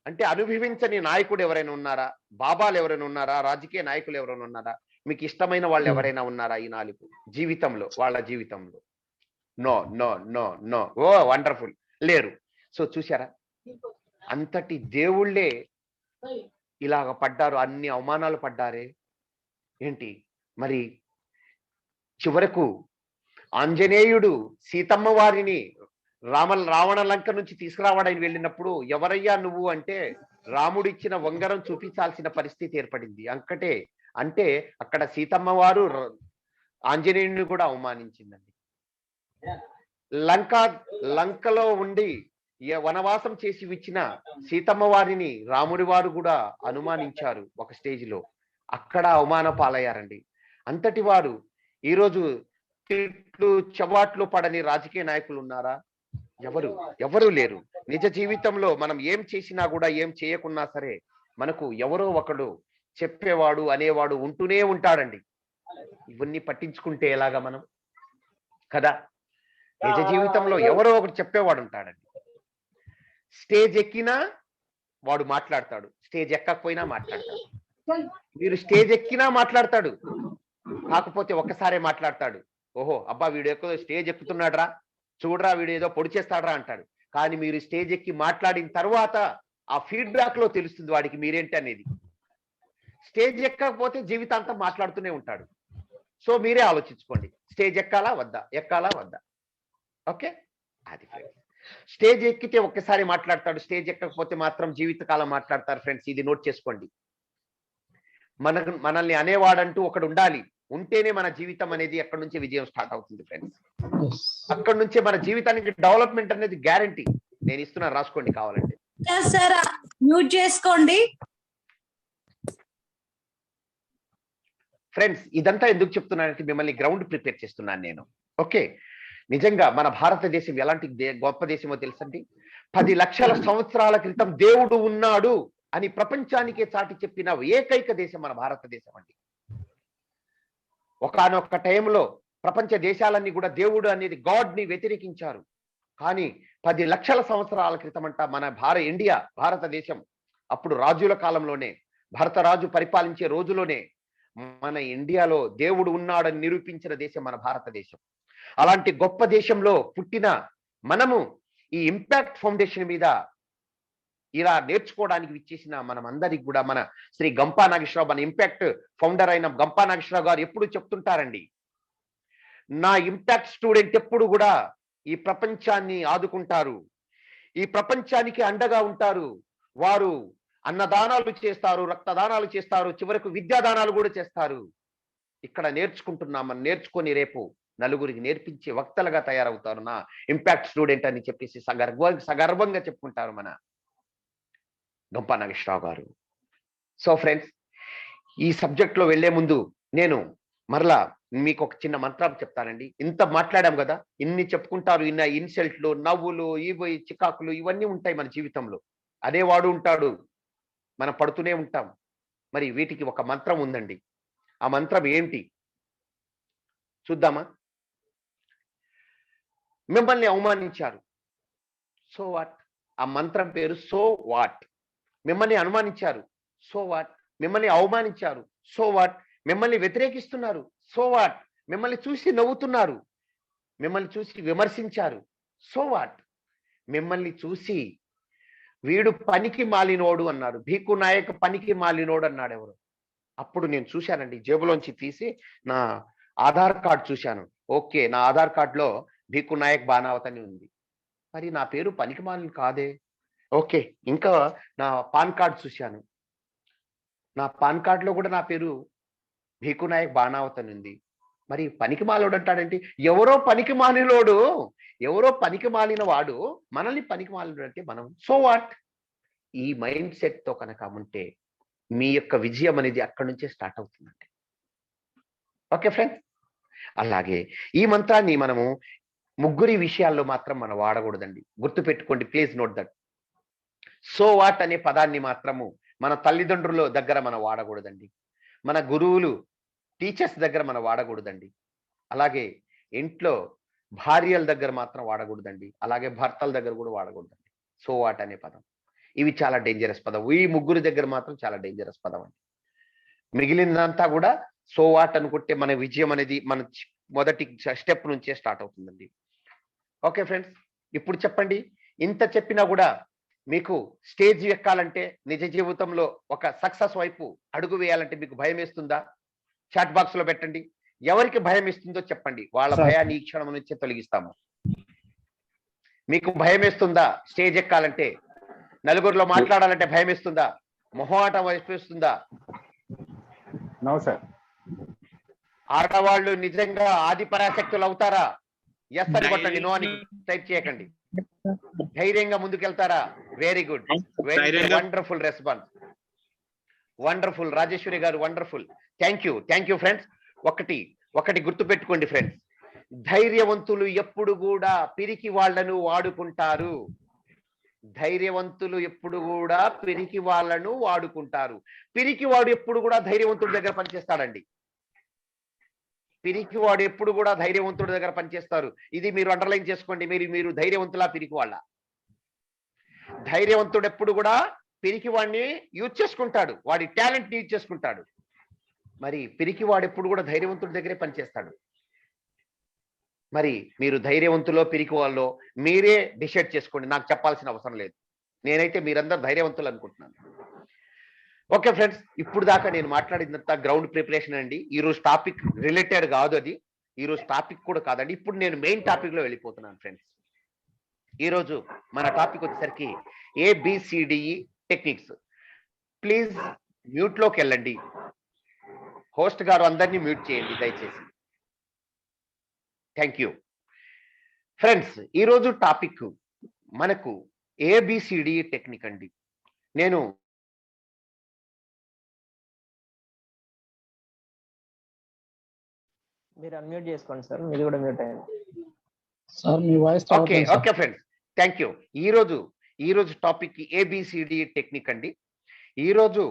అంటే అనుభవించని నాయకుడు ఎవరైనా ఉన్నారా? బాబాలు ఎవరైనా ఉన్నారా? రాజకీయ నాయకులు ఎవరైనా ఉన్నారా? మీకు ఇష్టమైన వాళ్ళు ఎవరైనా ఉన్నారా ఈ 4 జీవితంలో, వాళ్ళ జీవితంలో? No, no, no, no. Oh wonderful, లేరు. సో చూసారా, అంతటి దేవుళ్ళే ఇలాగ పడ్డారు, అన్ని అవమానాలు పడ్డారే ఏంటి. మరి చివరకు ఆంజనేయుడు సీతమ్మ వారిని రావణ లంక నుంచి తీసుకురావడానికి వెళ్ళినప్పుడు ఎవరయ్యా నువ్వు అంటే రాముడిచ్చిన ఉంగరం చూపించాల్సిన పరిస్థితి ఏర్పడింది. అంటే అక్కడ సీతమ్మ వారు ఆంజనేయుడిని కూడా అవమానించిందండి. లంకలో ఉండి వనవాసం చేసి ఇచ్చిన సీతమ్మ వారిని రాముడి వారు కూడా అనుమానించారు ఒక స్టేజ్ లో. అక్కడ అవమాన పాలయ్యారండి. అంతటి వారు ఈరోజు తిట్లు చవాట్లు పడని రాజకీయ నాయకులు ఉన్నారా? ఎవరు లేరు. నిజ జీవితంలో మనం ఏం చేసినా కూడా ఏం చేయకున్నా సరే మనకు ఎవరో ఒకడు చెప్పేవాడు అనేవాడు ఉంటూనే ఉంటాడండి. ఇవన్నీ పట్టించుకుంటే ఎలాగా మనం కదా? నిజ జీవితంలో ఎవరో ఒకటి చెప్పేవాడు ఉంటాడండి. స్టేజ్ ఎక్కినా వాడు మాట్లాడతాడు, స్టేజ్ ఎక్కకపోయినా మాట్లాడతాడు. మీరు స్టేజ్ ఎక్కినా మాట్లాడతాడు, కాకపోతే ఒక్కసారే మాట్లాడతాడు. ఓహో అబ్బా వీడు స్టేజ్ ఎక్కుతున్నాడు రా, చూడరా వీడు ఏదో పొడి చేస్తాడరా అంటాడు. కానీ మీరు స్టేజ్ ఎక్కి మాట్లాడిన తర్వాత ఆ ఫీడ్బ్యాక్ లో తెలుస్తుంది వాడికి మీరేంటి అనేది. స్టేజ్ ఎక్కకపోతే జీవితాంతం మాట్లాడుతూనే ఉంటాడు. సో మీరే ఆలోచించుకోండి, స్టేజ్ ఎక్కాలా వద్దా. ఓకే, అది ఫ్రెండ్స్. స్టేజ్ ఎక్కితే ఒక్కసారి మాట్లాడతాడు, స్టేజ్ ఎక్కకపోతే మాత్రం జీవితకాలం మాట్లాడతారు ఫ్రెండ్స్. ఇది నోట్ చేసుకోండి. మనల్ని అనేవాడంటూ ఒకడు ఉండాలి, ఉంటేనే మన జీవితం అనేది అక్కడి నుంచి విజయం స్టార్ట్ అవుతుంది ఫ్రెండ్స్. అక్కడి నుంచే మన జీవితానికి డెవలప్మెంట్ అనేది గ్యారంటీ. నేను ఇస్తున్నాను, రాసుకోండి కావాలంటే. మ్యూట్ చేసుకోండి ఫ్రెండ్స్. ఇదంతా ఎందుకు చెప్తున్నానంటే మిమ్మల్ని గ్రౌండ్ ప్రిపేర్ చేస్తున్నాను నేను. ఓకే, నిజంగా మన భారతదేశం ఎలాంటి గొప్ప దేశమో తెలుసండి. 10 లక్షల సంవత్సరాల క్రితం దేవుడు ఉన్నాడు అని ప్రపంచానికే చాటి చెప్పిన ఏకైక దేశం మన భారతదేశం అండి. ఒకానొక టైంలో ప్రపంచ దేశాలన్నీ కూడా దేవుడు అనేది గాడ్ ని వ్యతిరేకించారు. కానీ 10 లక్షల సంవత్సరాల క్రితం అంట మన భారతదేశం అప్పుడు రాజుల కాలంలోనే, భరతరాజు పరిపాలించే రోజులోనే మన ఇండియాలో దేవుడు ఉన్నాడని నిరూపించిన దేశం మన భారతదేశం. అలాంటి గొప్ప దేశంలో పుట్టిన మనము ఈ ఇంపాక్ట్ ఫౌండేషన్ మీద ఇలా నేర్చుకోవడానికి విచ్చేసిన మనం అందరికి కూడా మన శ్రీ గంపా నాగేశ్వరరావు, మన ఇంపాక్ట్ ఫౌండర్ అయిన గంపా నాగేశ్వరరావు గారు ఎప్పుడు చెప్తుంటారండి, నా ఇంపాక్ట్ స్టూడెంట్ ఎప్పుడు కూడా ఈ ప్రపంచాన్ని ఆదుకుంటారు, ఈ ప్రపంచానికి అండగా ఉంటారు. వారు అన్నదానాలు చేస్తారు, రక్తదానాలు చేస్తారు, చివరకు విద్యాదానాలు కూడా చేస్తారు. ఇక్కడ నేర్చుకుంటున్నామని నేర్చుకొని రేపు నలుగురికి నేర్పించే వక్తలుగా తయారవుతారు నా ఇంపాక్ట్ స్టూడెంట్ అని చెప్పేసి సగర్వంగా చెప్పుకుంటారు మన గంపా నాగేశ్వరరావు గారు. సో ఫ్రెండ్స్, ఈ సబ్జెక్ట్ లో వెళ్లే ముందు నేను మరలా మీకు ఒక చిన్న మంత్రం చెప్తానండి. ఇంత మాట్లాడాం కదా, ఇన్ని చెప్పుకుంటారు, ఇన్సల్ట్లు, నవ్వులు, ఇవి చికాకులు ఇవన్నీ ఉంటాయి మన జీవితంలో. అనేవాడు ఉంటాడు, మనం పడుతూనే ఉంటాం. మరి వీటికి ఒక మంత్రం ఉందండి. ఆ మంత్రం ఏంటి చూద్దామా? మిమ్మల్ని అవమానించారు, సో వాట్. ఆ మంత్రం పేరు సో వాట్. మిమ్మల్ని అనుమానించారు, సో వాట్. మిమ్మల్ని అవమానించారు, సో వాట్. మిమ్మల్ని వ్యతిరేకిస్తున్నారు, సో వాట్. మిమ్మల్ని చూసి నవ్వుతున్నారు, మిమ్మల్ని చూసి విమర్శించారు, సో వాట్. మిమ్మల్ని చూసి వీడు పనికి మాలినోడు అన్నారు, భీకు నాయక్ పనికి మాలినోడు అన్నాడు ఎవరు. అప్పుడు నేను చూశానండి, జేబులోంచి తీసి నా ఆధార్ కార్డు చూశాను. ఓకే, నా ఆధార్ కార్డులో భీకు నాయక్ బానావత్ అని ఉంది, మరి నా పేరు పనికి మాలిన కాదే. ఓకే, ఇంకా నా పాన్ కార్డు చూశాను, నా పాన్ కార్డులో కూడా నా పేరు భీకు నాయక్ బానావత్ అని ఉంది, మరి పనికి మాలినోడు అంటాడంటే ఎవరో పనికి మాలినోడు, ఎవరో పనికి మాలిన వాడు మనల్ని పనికి మాలినోడు అంటే మనం సో వాట్. ఈ మైండ్ సెట్ తో కనుక ఉంటే మీ యొక్క విజయం అనేది అక్కడి నుంచే స్టార్ట్ అవుతుందండి. ఓకే ఫ్రెండ్స్, అలాగే ఈ మంత్రాన్ని మనము ముగ్గురి విషయాల్లో మాత్రం మనం వాడకూడదండి. గుర్తుపెట్టుకోండి, please note that. So what అనే పదాన్ని మాత్రము మన తల్లిదండ్రుల దగ్గర మనం వాడకూడదండి, మన గురువులు టీచర్స్ దగ్గర మనం వాడకూడదండి, అలాగే ఇంట్లో భార్యల దగ్గర మాత్రం వాడకూడదండి, అలాగే భర్తల దగ్గర కూడా వాడకూడదండి సో వాట్ అనే పదం. ఇవి చాలా డేంజరస్ పదం. ఈ ముగ్గురి దగ్గర మాత్రం చాలా డేంజరస్ పదం అండి. మిగిలినంతా కూడా సో వాట్ అనుకుంటే మన విజయం అనేది మన మొదటి స్టెప్ నుంచే స్టార్ట్ అవుతుందండి. ఓకే ఫ్రెండ్స్, ఇప్పుడు చెప్పండి, ఇంత చెప్పినా కూడా మీకు స్టేజ్ ఎక్కాలంటే, నిజ జీవితంలో ఒక సక్సెస్ వైపు అడుగు వేయాలంటే మీకు భయం వేస్తుందా? చాట్ బాక్స్ లో పెట్టండి. ఎవరికి భయం ఇస్తుందో చెప్పండి, వాళ్ళ భయాన్ని ఈ క్షణం నుంచే తొలగిస్తాము. మీకు భయం వేస్తుందా స్టేజ్ ఎక్కాలంటే? నలుగురిలో మాట్లాడాలంటే భయం వేస్తుందా? మొహమాటం వేస్తుందా? No sir. ఆడవాళ్ళు నిజంగా ఆది పరాశక్తులు అవుతారా? ఎస్ అని కొట్టండి, నో అని టైప్ చేయకండి. ధైర్యంగా ముందుకెళ్తారా? Very good, very wonderful response, wonderful. Rajeshwari గారు వండర్ఫుల్. Thank you friends. ఒకటి గుర్తు పెట్టుకోండి ఫ్రెండ్స్, ధైర్యవంతులు ఎప్పుడు కూడా పిరికి వాళ్లను వాడుకుంటారు. ధైర్యవంతులు ఎప్పుడు కూడా పిరికి వాళ్లను వాడుకుంటారు. పిరికివాడు ఎప్పుడు కూడా ధైర్యవంతుడి దగ్గర పనిచేస్తాడండి. పిరికివాడు ఎప్పుడు కూడా ధైర్యవంతుడి దగ్గర పనిచేస్తారు. ఇది మీరు అండర్లైన్ చేసుకోండి. మీరు ధైర్యవంతులా పిరికి వాళ్ళ? ధైర్యవంతుడు ఎప్పుడు కూడా పిరికి వాడిని యూజ్ చేసుకుంటాడు, వాడి టాలెంట్ ని యూజ్ చేసుకుంటాడు. మరి పిరికి వాడు ఎప్పుడు కూడా ధైర్యవంతుడి దగ్గరే పనిచేస్తాడు. మరి మీరు ధైర్యవంతులో పిరికి వాళ్ళో మీరే డిసైడ్ చేసుకోండి, నాకు చెప్పాల్సిన అవసరం లేదు. నేనైతే మీరందరూ ధైర్యవంతులు అనుకుంటున్నాను. ఓకే ఫ్రెండ్స్, ఇప్పుడు దాకా నేను మాట్లాడినంత గ్రౌండ్ ప్రిపరేషన్ అండి. ఈరోజు టాపిక్ రిలేటెడ్ కాదు, అది ఈరోజు టాపిక్ కూడా కాదండి. ఇప్పుడు నేను మెయిన్ టాపిక్ లో వెళ్ళిపోతున్నాను ఫ్రెండ్స్. ఈరోజు మన టాపిక్ వచ్చేసరికి ABCDE టెక్నిక్స్. ప్లీజ్ మ్యూట్ లోకి వెళ్ళండి. హోస్ట్ గారు అందరినీ మ్యూట్ చేయండి దయచేసి. Thank you friends. ఈరోజు టాపిక్ మనకు ABCDE టెక్నిక్ అండి. నేను మీరు అన్మ్యూట్ చేసుకోండి సార్, మీరు కూడా మ్యూట్ అయ్యండి sir. Me voice okay friends, thank you. ఈరోజు టాపిక్ ABCDE టెక్నిక్ అండి. ఈరోజు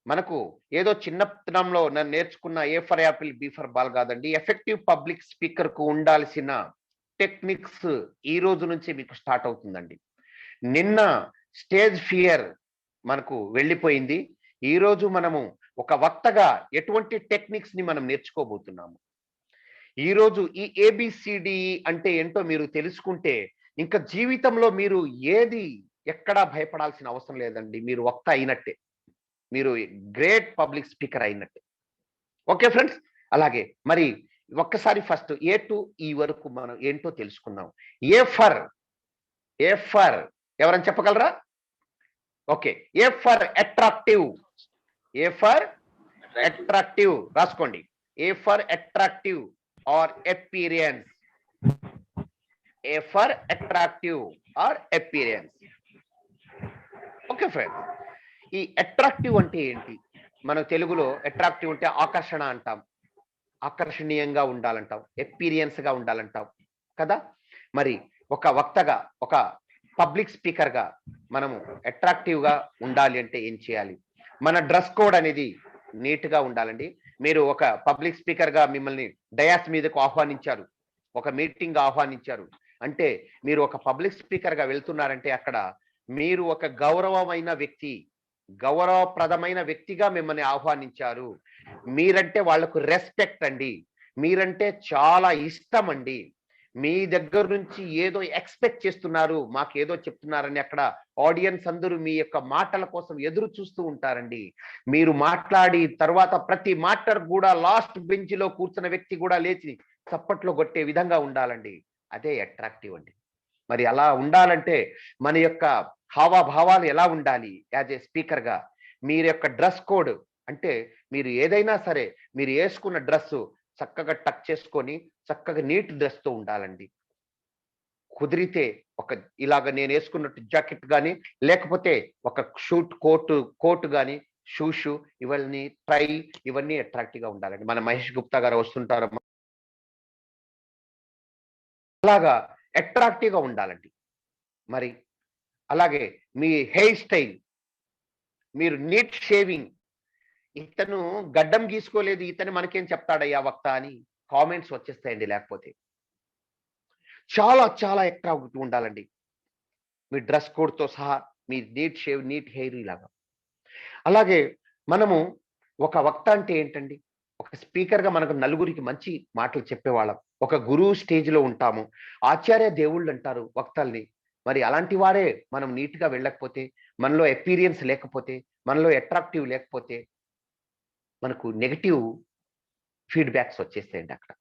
మనకు ఏదో చిన్నతనంలో నన్ను నేర్చుకున్న A for Apple B for ball కాదండి. ఎఫెక్టివ్ పబ్లిక్ స్పీకర్ కు ఉండాల్సిన టెక్నిక్స్ ఈ రోజు నుంచి మీకు స్టార్ట్ అవుతుందండి. నిన్న స్టేజ్ ఫియర్ మనకు వెళ్ళిపోయింది. ఈ రోజు మనము ఒక వక్తగా ఎటువంటి టెక్నిక్స్ ని మనం నేర్చుకోబోతున్నాము. ఈరోజు ఈ ABCDE అంటే ఏంటో మీరు తెలుసుకుంటే ఇంకా జీవితంలో మీరు ఎక్కడా భయపడాల్సిన అవసరం లేదండి. మీరు వక్త అయినట్టే, మీరు గ్రేట్ పబ్లిక్ స్పీకర్ అయినట్టే. ఓకే ఫ్రెండ్స్, అలాగే మరి ఒక్కసారి ఫస్ట్ A to E వరకు మనం ఏంటో తెలుసుకుందాం. ఏ ఫర్ ఎవరైనా చెప్పగలరా? Okay, A for attractive. A for attractive రాసుకోండి. A for attractive or appearance. A for attractive or appearance. Okay friends, ఈ అట్రాక్టివ్ అంటే ఏంటి? మన తెలుగులో అట్రాక్టివ్ అంటే ఆకర్షణ అంటాం, ఆకర్షణీయంగా ఉండాలంటాం, ఎక్స్పీరియన్స్ గా ఉండాలంటాం కదా. మరి ఒక వక్తగా, ఒక పబ్లిక్ స్పీకర్ గా మనము అట్రాక్టివ్ గా ఉండాలి అంటే ఏం చేయాలి? మన డ్రెస్ కోడ్ అనేది నీట్ గా ఉండాలండి. మీరు ఒక పబ్లిక్ స్పీకర్ గా మిమ్మల్ని డయాస్ మీదకు ఆహ్వానించారు, ఒక మీటింగ్ ఆహ్వానించారు అంటే మీరు ఒక పబ్లిక్ స్పీకర్ గా వెళ్తున్నారంటే అక్కడ మీరు ఒక గౌరవప్రదమైన వ్యక్తిగా మిమ్మల్ని ఆహ్వానించారు. మీరంటే వాళ్లకు రెస్పెక్ట్ అండి, మీరంటే చాలా ఇష్టం అండి. మీ దగ్గర నుంచి ఏదో ఎక్స్పెక్ట్ చేస్తున్నారు, మాకేదో చెప్తున్నారని అక్కడ ఆడియన్స్ అందరూ మీ యొక్క మాటల కోసం ఎదురు చూస్తూ ఉంటారండి. మీరు మాట్లాడి తర్వాత ప్రతి మాట కూడా లాస్ట్ బెంచ్ లో కూర్చున్న వ్యక్తి కూడా లేచి చప్పట్లో కొట్టే విధంగా ఉండాలండి. అదే అట్రాక్టివ్ అండి. మరి అలా ఉండాలంటే మన యొక్క హావభావాలు ఎలా ఉండాలి? యాజ్ ఏ స్పీకర్ గా మీరు యొక్క డ్రెస్ కోడ్ అంటే మీరు ఏదైనా సరే మీరు వేసుకున్న డ్రెస్ చక్కగా టక్ చేసుకొని చక్కగా నీట్ డ్రెస్ తో ఉండాలండి. కుదిరితే ఒక ఇలాగ నేను వేసుకున్నట్టు జాకెట్ కానీ, లేకపోతే ఒక షూట్ కోట్ కానీ, షూస్ ఇవన్నీ ట్రై ఇవన్నీ అట్రాక్టివ్ గా ఉండాలండి. మన మహేష్ గుప్తా గారు వస్తుంటారు, అలాగా అట్రాక్టివ్ గా ఉండాలండి. మరి అలాగే మీ హెయిర్ స్టైల్, మీరు నీట్ షేవింగ్. ఇతను గడ్డం గీసుకోలేదు, ఇతను మనకేం చెప్తాడయ్యా వక్త అని కామెంట్స్ వచ్చేస్తాయండి. లేకపోతే చాలా చాలా అట్రాక్టివ్ ఉండాలండి మీ డ్రెస్ కోడ్ తో సహా, మీ నీట్ షేవ్, నీట్ హెయిర్ ఇలాగా. అలాగే మనము ఒక వక్త అంటే ఏంటండి? ఒక స్పీకర్ గా మనకు నలుగురికి మంచి మాటలు చెప్పేవాళ్ళం, ఒక గురువు స్టేజ్ లో ఉంటాము, ఆచార్య దేవుళ్ళు అంటారు వక్తల్ని. మరి అలాంటి వారే మనం నీట్ గా వెళ్ళకపోతే, మనలో ఎక్స్పీరియన్స్ లేకపోతే, మనలో అట్రాక్టివ్ లేకపోతే మనకు నెగటివ్ ఫీడ్బ్యాక్స్ వచ్చేస్తాయండి అక్కడ.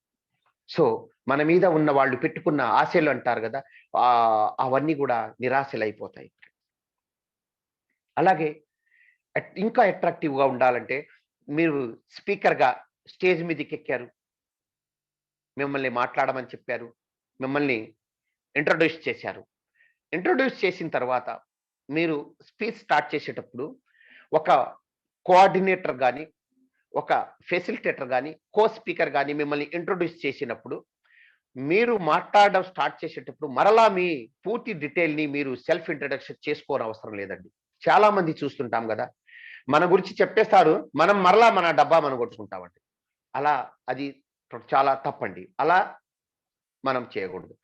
సో మన మీద ఉన్న వాళ్ళు పెట్టుకున్న ఆశలు అంటారు కదా, అవన్నీ కూడా నిరాశలు అయిపోతాయి. అలాగే ఇంకా అట్రాక్టివ్గా ఉండాలంటే, మీరు స్పీకర్గా స్టేజ్ మీదకి ఎక్కారు, మిమ్మల్ని మాట్లాడమని చెప్పారు, మిమ్మల్ని ఇంట్రొడ్యూస్ చేశారు. ఇంట్రొడ్యూస్ చేసిన తర్వాత మీరు స్పీచ్ స్టార్ట్ చేసేటప్పుడు ఒక కోఆర్డినేటర్ కానీ, ఒక ఫెసిలిటేటర్ కానీ, కో స్పీకర్ కానీ మిమ్మల్ని ఇంట్రొడ్యూస్ చేసినప్పుడు, మీరు మాట్లాడడం స్టార్ట్ చేసేటప్పుడు మరలా మీ పూర్తి డీటెయిల్ని మీరు సెల్ఫ్ ఇంట్రడక్షన్ చేసుకోవడం అవసరం లేదండి. చాలా మంది చూస్తుంటాం కదా, మన గురించి చెప్పేస్తారు, మనం మరలా మన డబ్బా మనం కొట్టుకుంటామండి. అలా అది చాలా తప్పండి. అలా మనం చేయకూడదు.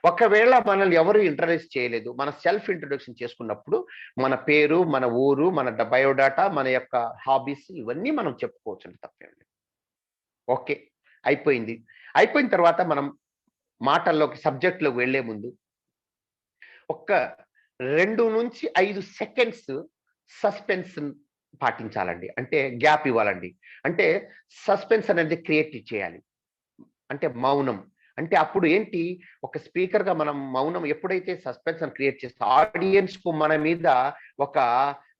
ఒకవేళ మనల్ని ఎవరు ఇంట్రడ్యూస్ చేయలేదు, మన సెల్ఫ్ ఇంట్రొడక్షన్ చేసుకున్నప్పుడు మన పేరు, మన ఊరు, మన బయోడాటా, మన యొక్క హాబీస్ ఇవన్నీ మనం చెప్పుకోవచ్చు, తప్పేండి. ఓకే, అయిపోయింది. అయిపోయిన తర్వాత మనం మాటల్లోకి, సబ్జెక్ట్లోకి వెళ్లే ముందు ఒక్క 2 నుంచి 5 సెకండ్స్ సస్పెన్స్ పాటించాలండి. అంటే గ్యాప్ ఇవ్వాలండి. అంటే సస్పెన్స్ అనేది క్రియేట్ చేయాలి. అంటే మౌనం. అంటే అప్పుడు ఏంటి, ఒక స్పీకర్గా మనం మౌనం ఎప్పుడైతే సస్పెన్స్ అని క్రియేట్ చేస్తే ఆడియన్స్ కు మన మీద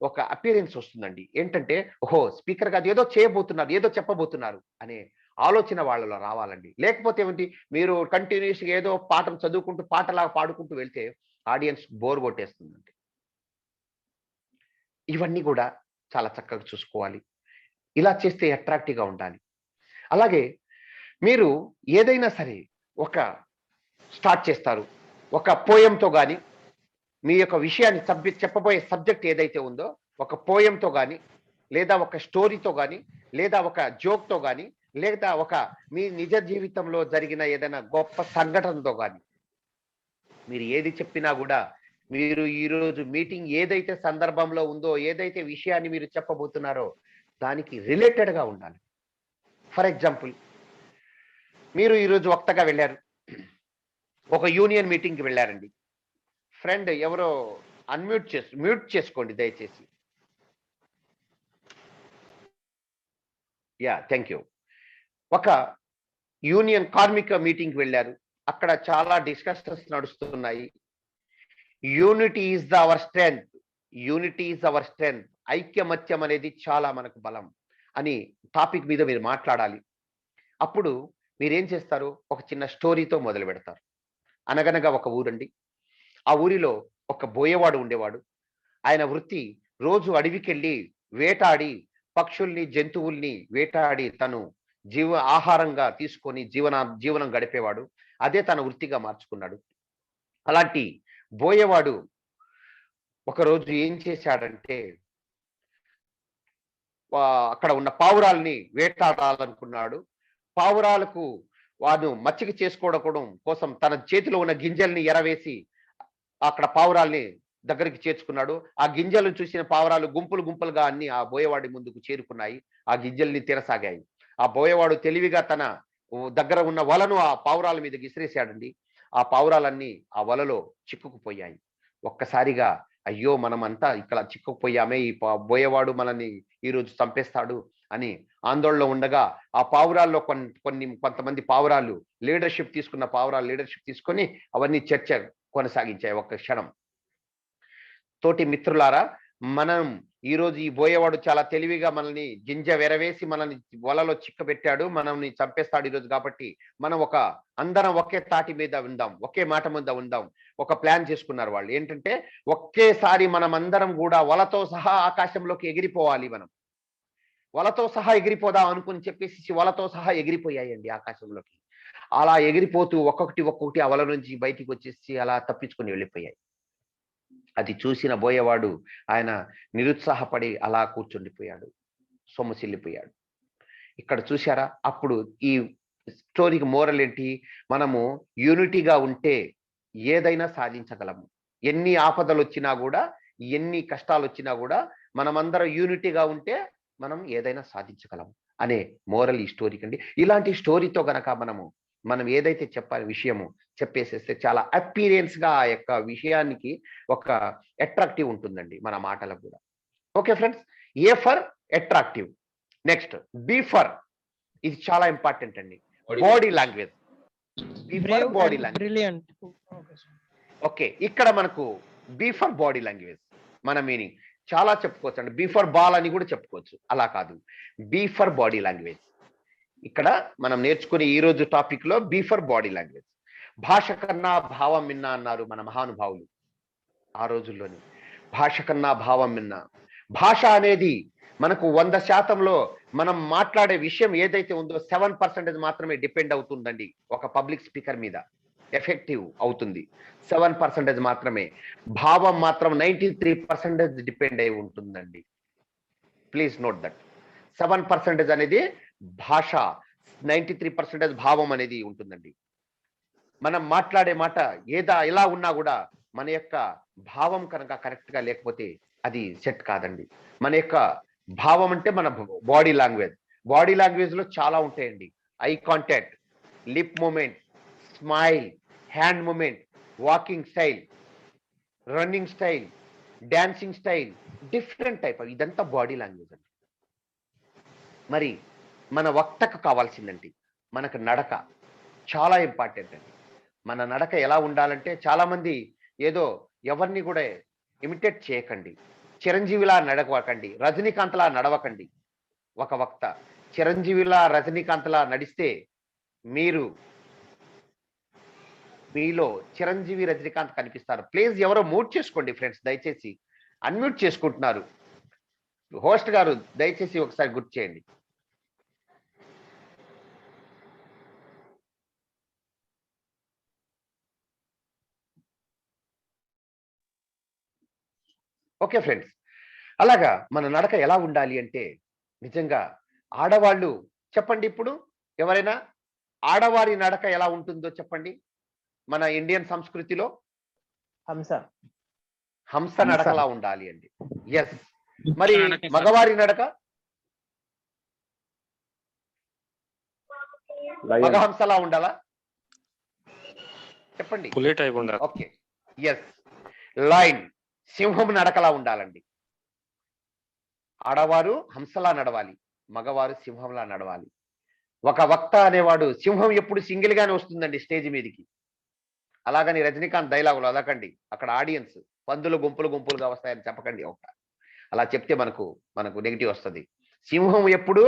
ఒక అపియరెన్స్ వస్తుందండి. ఏంటంటే, ఓహో స్పీకర్ కాదు, ఏదో చేయబోతున్నారు, ఏదో చెప్పబోతున్నారు అనే ఆలోచన వాళ్ళలో రావాలండి. లేకపోతే ఏమిటి, మీరు కంటిన్యూస్గా ఏదో పాఠం చదువుకుంటూ పాటలాగా పాడుకుంటూ వెళ్తే ఆడియన్స్ బోర్ కొట్టేస్తుందండి. ఇవన్నీ కూడా చాలా చక్కగా చూసుకోవాలి. ఇలా చేస్తే అట్రాక్టివ్గా ఉండాలి. అలాగే మీరు ఏదైనా సరే ఒక స్టార్ట్ చేస్తారు, ఒక పోయంతో కానీ, మీ యొక్క విషయాన్ని చెప్పబోయే సబ్జెక్ట్ ఏదైతే ఉందో ఒక పోయంతో కానీ, లేదా ఒక స్టోరీతో కానీ, లేదా ఒక జోక్తో కానీ, లేదా ఒక మీ నిజ జీవితంలో జరిగిన ఏదైనా గొప్ప సంఘటనతో కానీ, మీరు ఏది చెప్పినా కూడా మీరు ఈరోజు మీటింగ్ ఏదైతే సందర్భంలో ఉందో, ఏదైతే విషయాన్ని మీరు చెప్పబోతున్నారో దానికి రిలేటెడ్గా ఉండాలి. ఫర్ ఎగ్జాంపుల్, మీరు ఈరోజు వక్తగా వెళ్ళారు, ఒక యూనియన్ మీటింగ్కి వెళ్ళారండి. ఫ్రెండ్ ఎవరో మ్యూట్ చేసుకోండి దయచేసి. Thank you. ఒక యూనియన్ కార్మిక మీటింగ్కి వెళ్ళారు, అక్కడ చాలా డిస్కషన్స్ నడుస్తున్నాయి. Unity is our strength, unity is our strength, ఐక్యమత్యం అనేది చాలా మనకు బలం అని టాపిక్ మీద మీరు మాట్లాడాలి. అప్పుడు మీరేం చేస్తారు, ఒక చిన్న స్టోరీతో మొదలు పెడతారు. అనగనగా ఒక ఊరండి, ఆ ఊరిలో ఒక బోయేవాడు ఉండేవాడు. ఆయన వృత్తి రోజు అడవికెళ్ళి వేటాడి పక్షుల్ని, జంతువుల్ని వేటాడి తను ఆహారంగా తీసుకొని జీవనం గడిపేవాడు. అదే తన వృత్తిగా మార్చుకున్నాడు. అలాంటి బోయేవాడు ఒకరోజు ఏం చేశాడంటే, అక్కడ ఉన్న పావురాల్ని వేటాడాలనుకున్నాడు. పావురాలకు వాడు మచ్చిక చేసుకోవడం కోసం తన చేతిలో ఉన్న గింజల్ని ఎరవేసి అక్కడ పావురాల్ని దగ్గరికి చేర్చుకున్నాడు. ఆ గింజలను చూసిన పావురాలు గుంపులుగా అన్ని ఆ బోయేవాడి ముందుకు చేరుకున్నాయి. ఆ గింజల్ని తినసాగాయి. ఆ బోయేవాడు తెలివిగా తన దగ్గర ఉన్న వలను ఆ పావురాల మీద విసిరేశాడండి. ఆ పావురాలన్నీ ఆ వలలో చిక్కుకుపోయాయి. ఒక్కసారిగా అయ్యో మనమంతా ఇక్కడ చిక్కుకుపోయామే, ఈ బోయేవాడు మనల్ని ఈరోజు చంపేస్తాడు అని ఆందోళనలో ఉండగా, ఆ పావురాల్లో కొంతమంది పావురాలు లీడర్షిప్ తీసుకొని అవన్నీ చర్చ కొనసాగించాయి. ఒక్క క్షణం, తోటి మిత్రులారా, మనం ఈరోజు ఈ బోయేవాడు చాలా తెలివిగా మనల్ని గింజ వెరవేసి మనల్ని వలలో చిక్కబెట్టాడు, మనల్ని చంపేస్తాడు ఈరోజు. కాబట్టి మనం అందరం ఒకే తాటి మీద ఉందాం, ఒకే మాట మీద ఉందాం. ఒక ప్లాన్ చేసుకున్నారు వాళ్ళు. ఏంటంటే, ఒకేసారి మనం అందరం కూడా వలతో సహా ఆకాశంలోకి ఎగిరిపోవాలి. మనం వలతో సహా ఎగిరిపోదాం అనుకుని చెప్పేసి వలతో సహా ఎగిరిపోయాయండి ఆకాశంలోకి. అలా ఎగిరిపోతూ ఒక్కొక్కటి ఆ వల నుంచి బయటికి వచ్చేసి అలా తప్పించుకొని వెళ్ళిపోయాయి. అది చూసిన బోయేవాడు ఆయన నిరుత్సాహపడి అలా కూర్చుండిపోయాడు, సొమ్మసిల్లిపోయాడు. ఇక్కడ చూశారా, అప్పుడు ఈ స్టోరీకి మోరల్ ఏంటి, మనము యూనిటీగా ఉంటే ఏదైనా సాధించగలము. ఎన్ని ఆపదలు వచ్చినా కూడా, ఎన్ని కష్టాలు వచ్చినా కూడా మనమందరం యూనిటీగా ఉంటే మనం ఏదైనా సాధించగలము అనే మోరల్ ఈ స్టోరీకి అండి. ఇలాంటి స్టోరీతో గనక మనం ఏదైతే చెప్పాలి విషయము చెప్పేసేస్తే చాలా అపీరియన్స్ గా ఆ యొక్క విషయానికి ఒక అట్రాక్టివ్ ఉంటుందండి మన మాటలకు కూడా. Okay friends, A for attractive. Next B for, ఇది చాలా ఇంపార్టెంట్ అండి, body language. Brave body and language. Brilliant. Okay, ఇక్కడ మనకు బీ ఫర్ బాడీ లాంగ్వేజ్ మన మీనింగ్ చాలా చెప్పుకోవచ్చు అండి. బీ ఫర్ బాల్ అని కూడా చెప్పుకోవచ్చు. అలా కాదు, బీ ఫర్ బాడీ లాంగ్వేజ్. ఇక్కడ మనం నేర్చుకునే ఈ రోజు టాపిక్ లో బీ ఫర్ బాడీ లాంగ్వేజ్. భాష కన్నా భావం మిన్నా అన్నారు మన మహానుభావులు ఆ రోజుల్లోని. భాష కన్నా భావం మిన్నా. భాష అనేది మనకు 100%లో మనం మాట్లాడే విషయం ఏదైతే ఉందో 7% మాత్రమే డిపెండ్ అవుతుందండి ఒక పబ్లిక్ స్పీకర్ మీద. ఎఫెక్టివ్ అవుతుంది 7% మాత్రమే. భావం మాత్రం 93% డిపెండ్ అయి ఉంటుందండి. Please note that. 7% అనేది భాష, 93% భావం అనేది ఉంటుందండి. మనం మాట్లాడే మాట ఎలా ఉన్నా కూడా మన యొక్క భావం కనుక కరెక్ట్ గా లేకపోతే అది సెట్ కాదండి. మన యొక్క భావం అంటే మన బాడీ లాంగ్వేజ్. బాడీ లాంగ్వేజ్ లో చాలా ఉంటాయండి. Eye contact, lip movement, smile, hand moment, walking style, running style, dancing style, different type. ఇదంతా బాడీ లాంగ్వేజ్ అండి. మరి మన వక్తకు కావాల్సిందండి మనకు నడక చాలా ఇంపార్టెంట్ అండి. మన నడక ఎలా ఉండాలంటే, చాలా మంది ఏదో ఎవరిని కూడా ఇమిటేట్ చేయకండి, చిరంజీవిలా నడవకండి, రజనీకాంత్లా నడవకండి. ఒక వక్త చిరంజీవిలా రజనీకాంత్లా నడిస్తే మీలో చిరంజీవి రజనీకాంత్ కనిపిస్తారు. ప్లీజ్ ఎవరో మ్యూట్ చేసుకోండి ఫ్రెండ్స్, దయచేసి అన్మ్యూట్ చేసుకుంటున్నారు. హోస్ట్ గారు దయచేసి ఒకసారి గుర్తు చేయండి. ఓకే ఫ్రెండ్స్, అలాగా మన నడక ఎలా ఉండాలి అంటే, నిజంగా ఆడవాళ్ళు చెప్పండి. ఇప్పుడు ఎవరైనా ఆడవారి నడక ఎలా ఉంటుందో చెప్పండి. మన ఇండియన్ సంస్కృతిలో హంస నడకలా ఉండాలి అండి. ఎస్. మరి మగవారి నడక మగహంసలా ఉండాలా చెప్పండి. Okay, yes. లైన్, సింహం నడకలా ఉండాలండి. ఆడవారు హంసలా నడవాలి, మగవారు సింహంలా నడవాలి. ఒక వక్త అనేవాడు సింహం ఎప్పుడు సింగిల్ గానే వస్తుందండి స్టేజ్ మీదకి. అలాగని రజనీకాంత్ డైలాగులు అదకండి. అక్కడ ఆడియన్స్ పందులు గుంపులుగా వస్తాయని చెప్పకండి. అలా చెప్తే మనకు నెగిటివ్ వస్తుంది. సింహం ఎప్పుడు,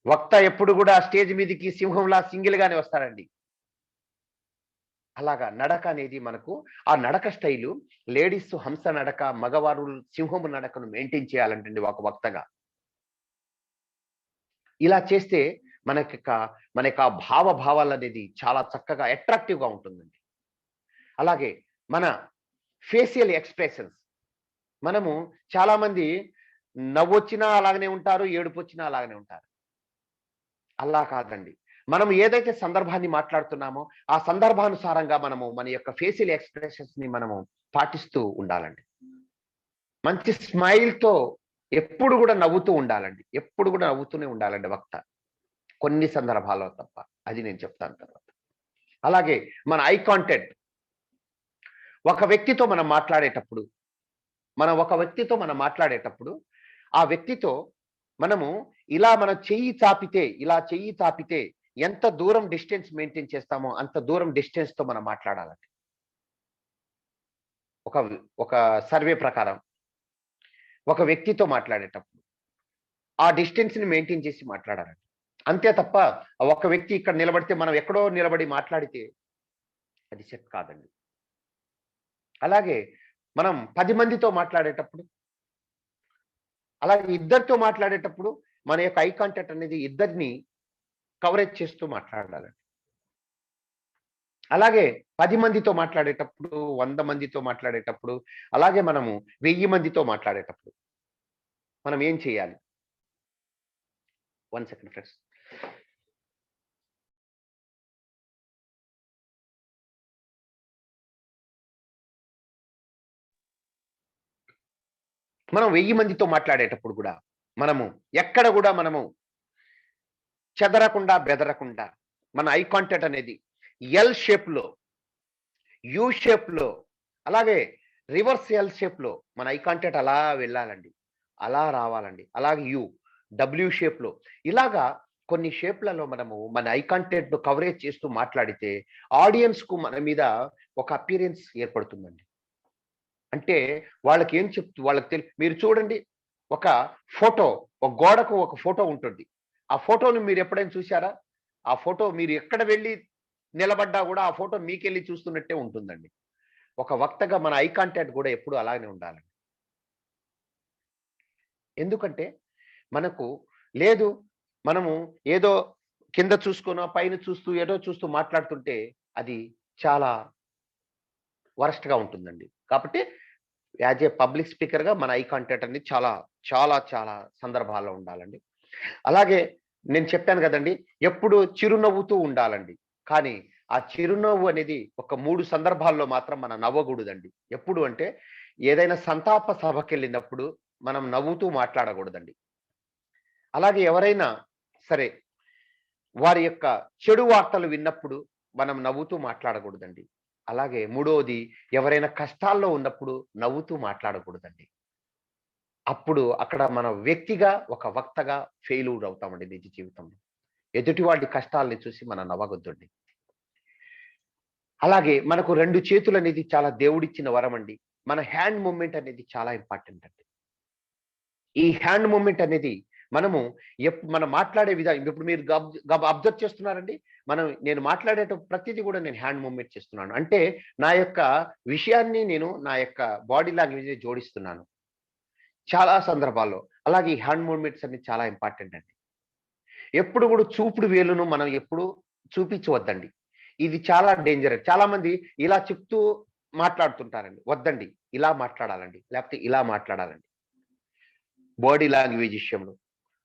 వక్త ఎప్పుడు కూడా స్టేజ్ మీదకి సింహంలా సింగిల్ గానే వస్తారండి. అలాగా నడక అనేది మనకు, ఆ నడక స్టైలు లేడీస్ హంస నడక, మగవారు సింహము నడకను మెయింటైన్ చేయాలంటండి ఒక వక్తగా. ఇలా చేస్తే మన యొక్క భావాలు అనేది చాలా చక్కగా అట్రాక్టివ్ గా ఉంటుందండి. అలాగే మన ఫేషియల్ ఎక్స్ప్రెషన్స్, మనము చాలా మంది నవ్వొచ్చినా అలాగనే ఉంటారు, ఏడుపు వచ్చినా అలాగనే ఉంటారు. అలా కాదండి. మనం ఏదైతే సందర్భాన్ని మాట్లాడుతున్నామో ఆ సందర్భానుసారంగా మనము మన యొక్క ఫేషియల్ ఎక్స్ప్రెషన్స్ ని మనము పాటిస్తూ ఉండాలండి. మంచి స్మైల్ తో ఎప్పుడు కూడా నవ్వుతూ ఉండాలండి. ఎప్పుడు కూడా నవ్వుతూనే ఉండాలండి వక్త, కొన్ని సందర్భాల్లో తప్ప. అది నేను చెప్తాను తర్వాత. అలాగే మన ఐ కాంటాక్ట్, ఒక వ్యక్తితో మనం మాట్లాడేటప్పుడు ఆ వ్యక్తితో మనము మన చెయ్యి చాపితే ఎంత దూరం డిస్టెన్స్ మెయింటైన్ చేస్తామో అంత దూరం డిస్టెన్స్ తో మనం మాట్లాడాలండి. ఒక సర్వే ప్రకారం ఒక వ్యక్తితో మాట్లాడేటప్పుడు ఆ డిస్టెన్స్ ని మెయింటైన్ చేసి మాట్లాడాలండి. అంతే తప్ప ఒక వ్యక్తి ఇక్కడ నిలబడితే మనం ఎక్కడో నిలబడి మాట్లాడితే అది సెట్ కాదండి. అలాగే మనం 10 మందితో మాట్లాడేటప్పుడు, అలాగే ఇద్దరితో మాట్లాడేటప్పుడు మన యొక్క ఐ కాంటాక్ట్ అనేది ఇద్దరిని కవరేజ్ చేస్తూ మాట్లాడాలండి. అలాగే 10 మందితో మాట్లాడేటప్పుడు, 100 మందితో మాట్లాడేటప్పుడు, అలాగే మనము 1000 మందితో మాట్లాడేటప్పుడు మనం ఏం చేయాలి? 1 సెకండ్ ఫ్రెండ్స్. మనం 1000 మందితో మాట్లాడేటప్పుడు కూడా మనము ఎక్కడ కూడా మనము చెదరకుండా బెదరకుండా మన ఐ కాంటాక్ట్ అనేది ఎల్ షేప్ లో, యూ షేప్ లో, అలాగే రివర్స్ ఎల్ షేప్ లో మన ఐ కాంటాక్ట్ అలా వెళ్ళాలండి, అలా రావాలండి. అలాగే యూ, డబ్ల్యూ షేప్ లో, ఇలాగా కొన్ని షేప్లలో మనము మన ఐ కాంటాక్ట్ ను కవరేజ్ చేస్తూ మాట్లాడితే ఆడియన్స్ కు మన మీద ఒక అపియరెన్స్ ఏర్పడుతుందండి. అంటే వాళ్ళకి ఏం వాళ్ళకి మీరు చూడండి, ఒక ఫోటో, ఒక గోడకు ఒక ఫోటో ఉంటుంది. ఆ ఫోటోను మీరు ఎప్పుడైనా చూసారా? ఆ ఫోటో మీరు ఎక్కడ వెళ్ళి నిలబడ్డా కూడా ఆ ఫోటో మీకెళ్ళి చూస్తున్నట్టే ఉంటుందండి. ఒక వక్తగా మన ఐ కాంటాక్ట్ కూడా ఎప్పుడు అలానే ఉండాలండి. ఎందుకంటే మనకు లేదు, మనము ఏదో కింద చూసుకున్నా పైన చూస్తూ ఏదో చూస్తూ మాట్లాడుతుంటే అది చాలా వరస్ట్ గా ఉంటుందండి. కాబట్టి యాజ్ ఏ పబ్లిక్ స్పీకర్ గా మన ఐ కాంటాక్ట్ అనేది చాలా చాలా చాలా సందర్భాల్లో ఉండాలండి. అలాగే నేను చెప్పాను కదండి, ఎప్పుడు చిరునవ్వుతూ ఉండాలండి. కానీ ఆ చిరునవ్వు అనేది ఒక 3 సందర్భాల్లో మాత్రం మనం నవ్వకూడదండి. ఎప్పుడు అంటే ఏదైనా సంతాప సభకి వెళ్ళినప్పుడు మనం నవ్వుతూ మాట్లాడకూడదండి. అలాగే ఎవరైనా సరే వారి యొక్క చెడు వార్తలు విన్నప్పుడు మనం నవ్వుతూ మాట్లాడకూడదండి. అలాగే మూడవది, ఎవరైనా కష్టాల్లో ఉన్నప్పుడు నవ్వుతూ మాట్లాడకూడదండి. అప్పుడు అక్కడ మన వ్యక్తిగా ఒక వక్తగా ఫెయిల్యూర్ అవుతామండి నిజ జీవితంలో. ఎదుటివాడి కష్టాలని చూసి మనం నవ్వగొద్దండి. అలాగే మనకు 2 చేతులు అనేది చాలా దేవుడిచ్చిన వరం అండి. మన హ్యాండ్ మూమెంట్ అనేది చాలా ఇంపార్టెంట్ అండి. ఈ హ్యాండ్ మూమెంట్ అనేది మనము మనం మాట్లాడే విధానం, ఇప్పుడు మీరు అబ్జర్వ్ చేస్తున్నారండి, నేను మాట్లాడేటప్పుడు ప్రతిదీ కూడా నేను హ్యాండ్ మూమెంట్ చేస్తున్నాను. అంటే నా యొక్క విషయాన్ని నేను నా యొక్క బాడీ లాంగ్వేజ్ జోడిస్తున్నాను చాలా సందర్భాల్లో. అలాగే ఈ హ్యాండ్ మూమెంట్స్ అన్ని చాలా ఇంపార్టెంట్ అండి. ఎప్పుడు కూడా చూపుడు వేలును మనం ఎప్పుడు చూపించవద్దండి. ఇది చాలా డేంజర్. చాలా మంది ఇలా చెప్తూ మాట్లాడుతుంటారండి. వద్దండి, ఇలా మాట్లాడాలండి, లేకపోతే ఇలా మాట్లాడాలండి బాడీ లాంగ్వేజ్ విషయంలో.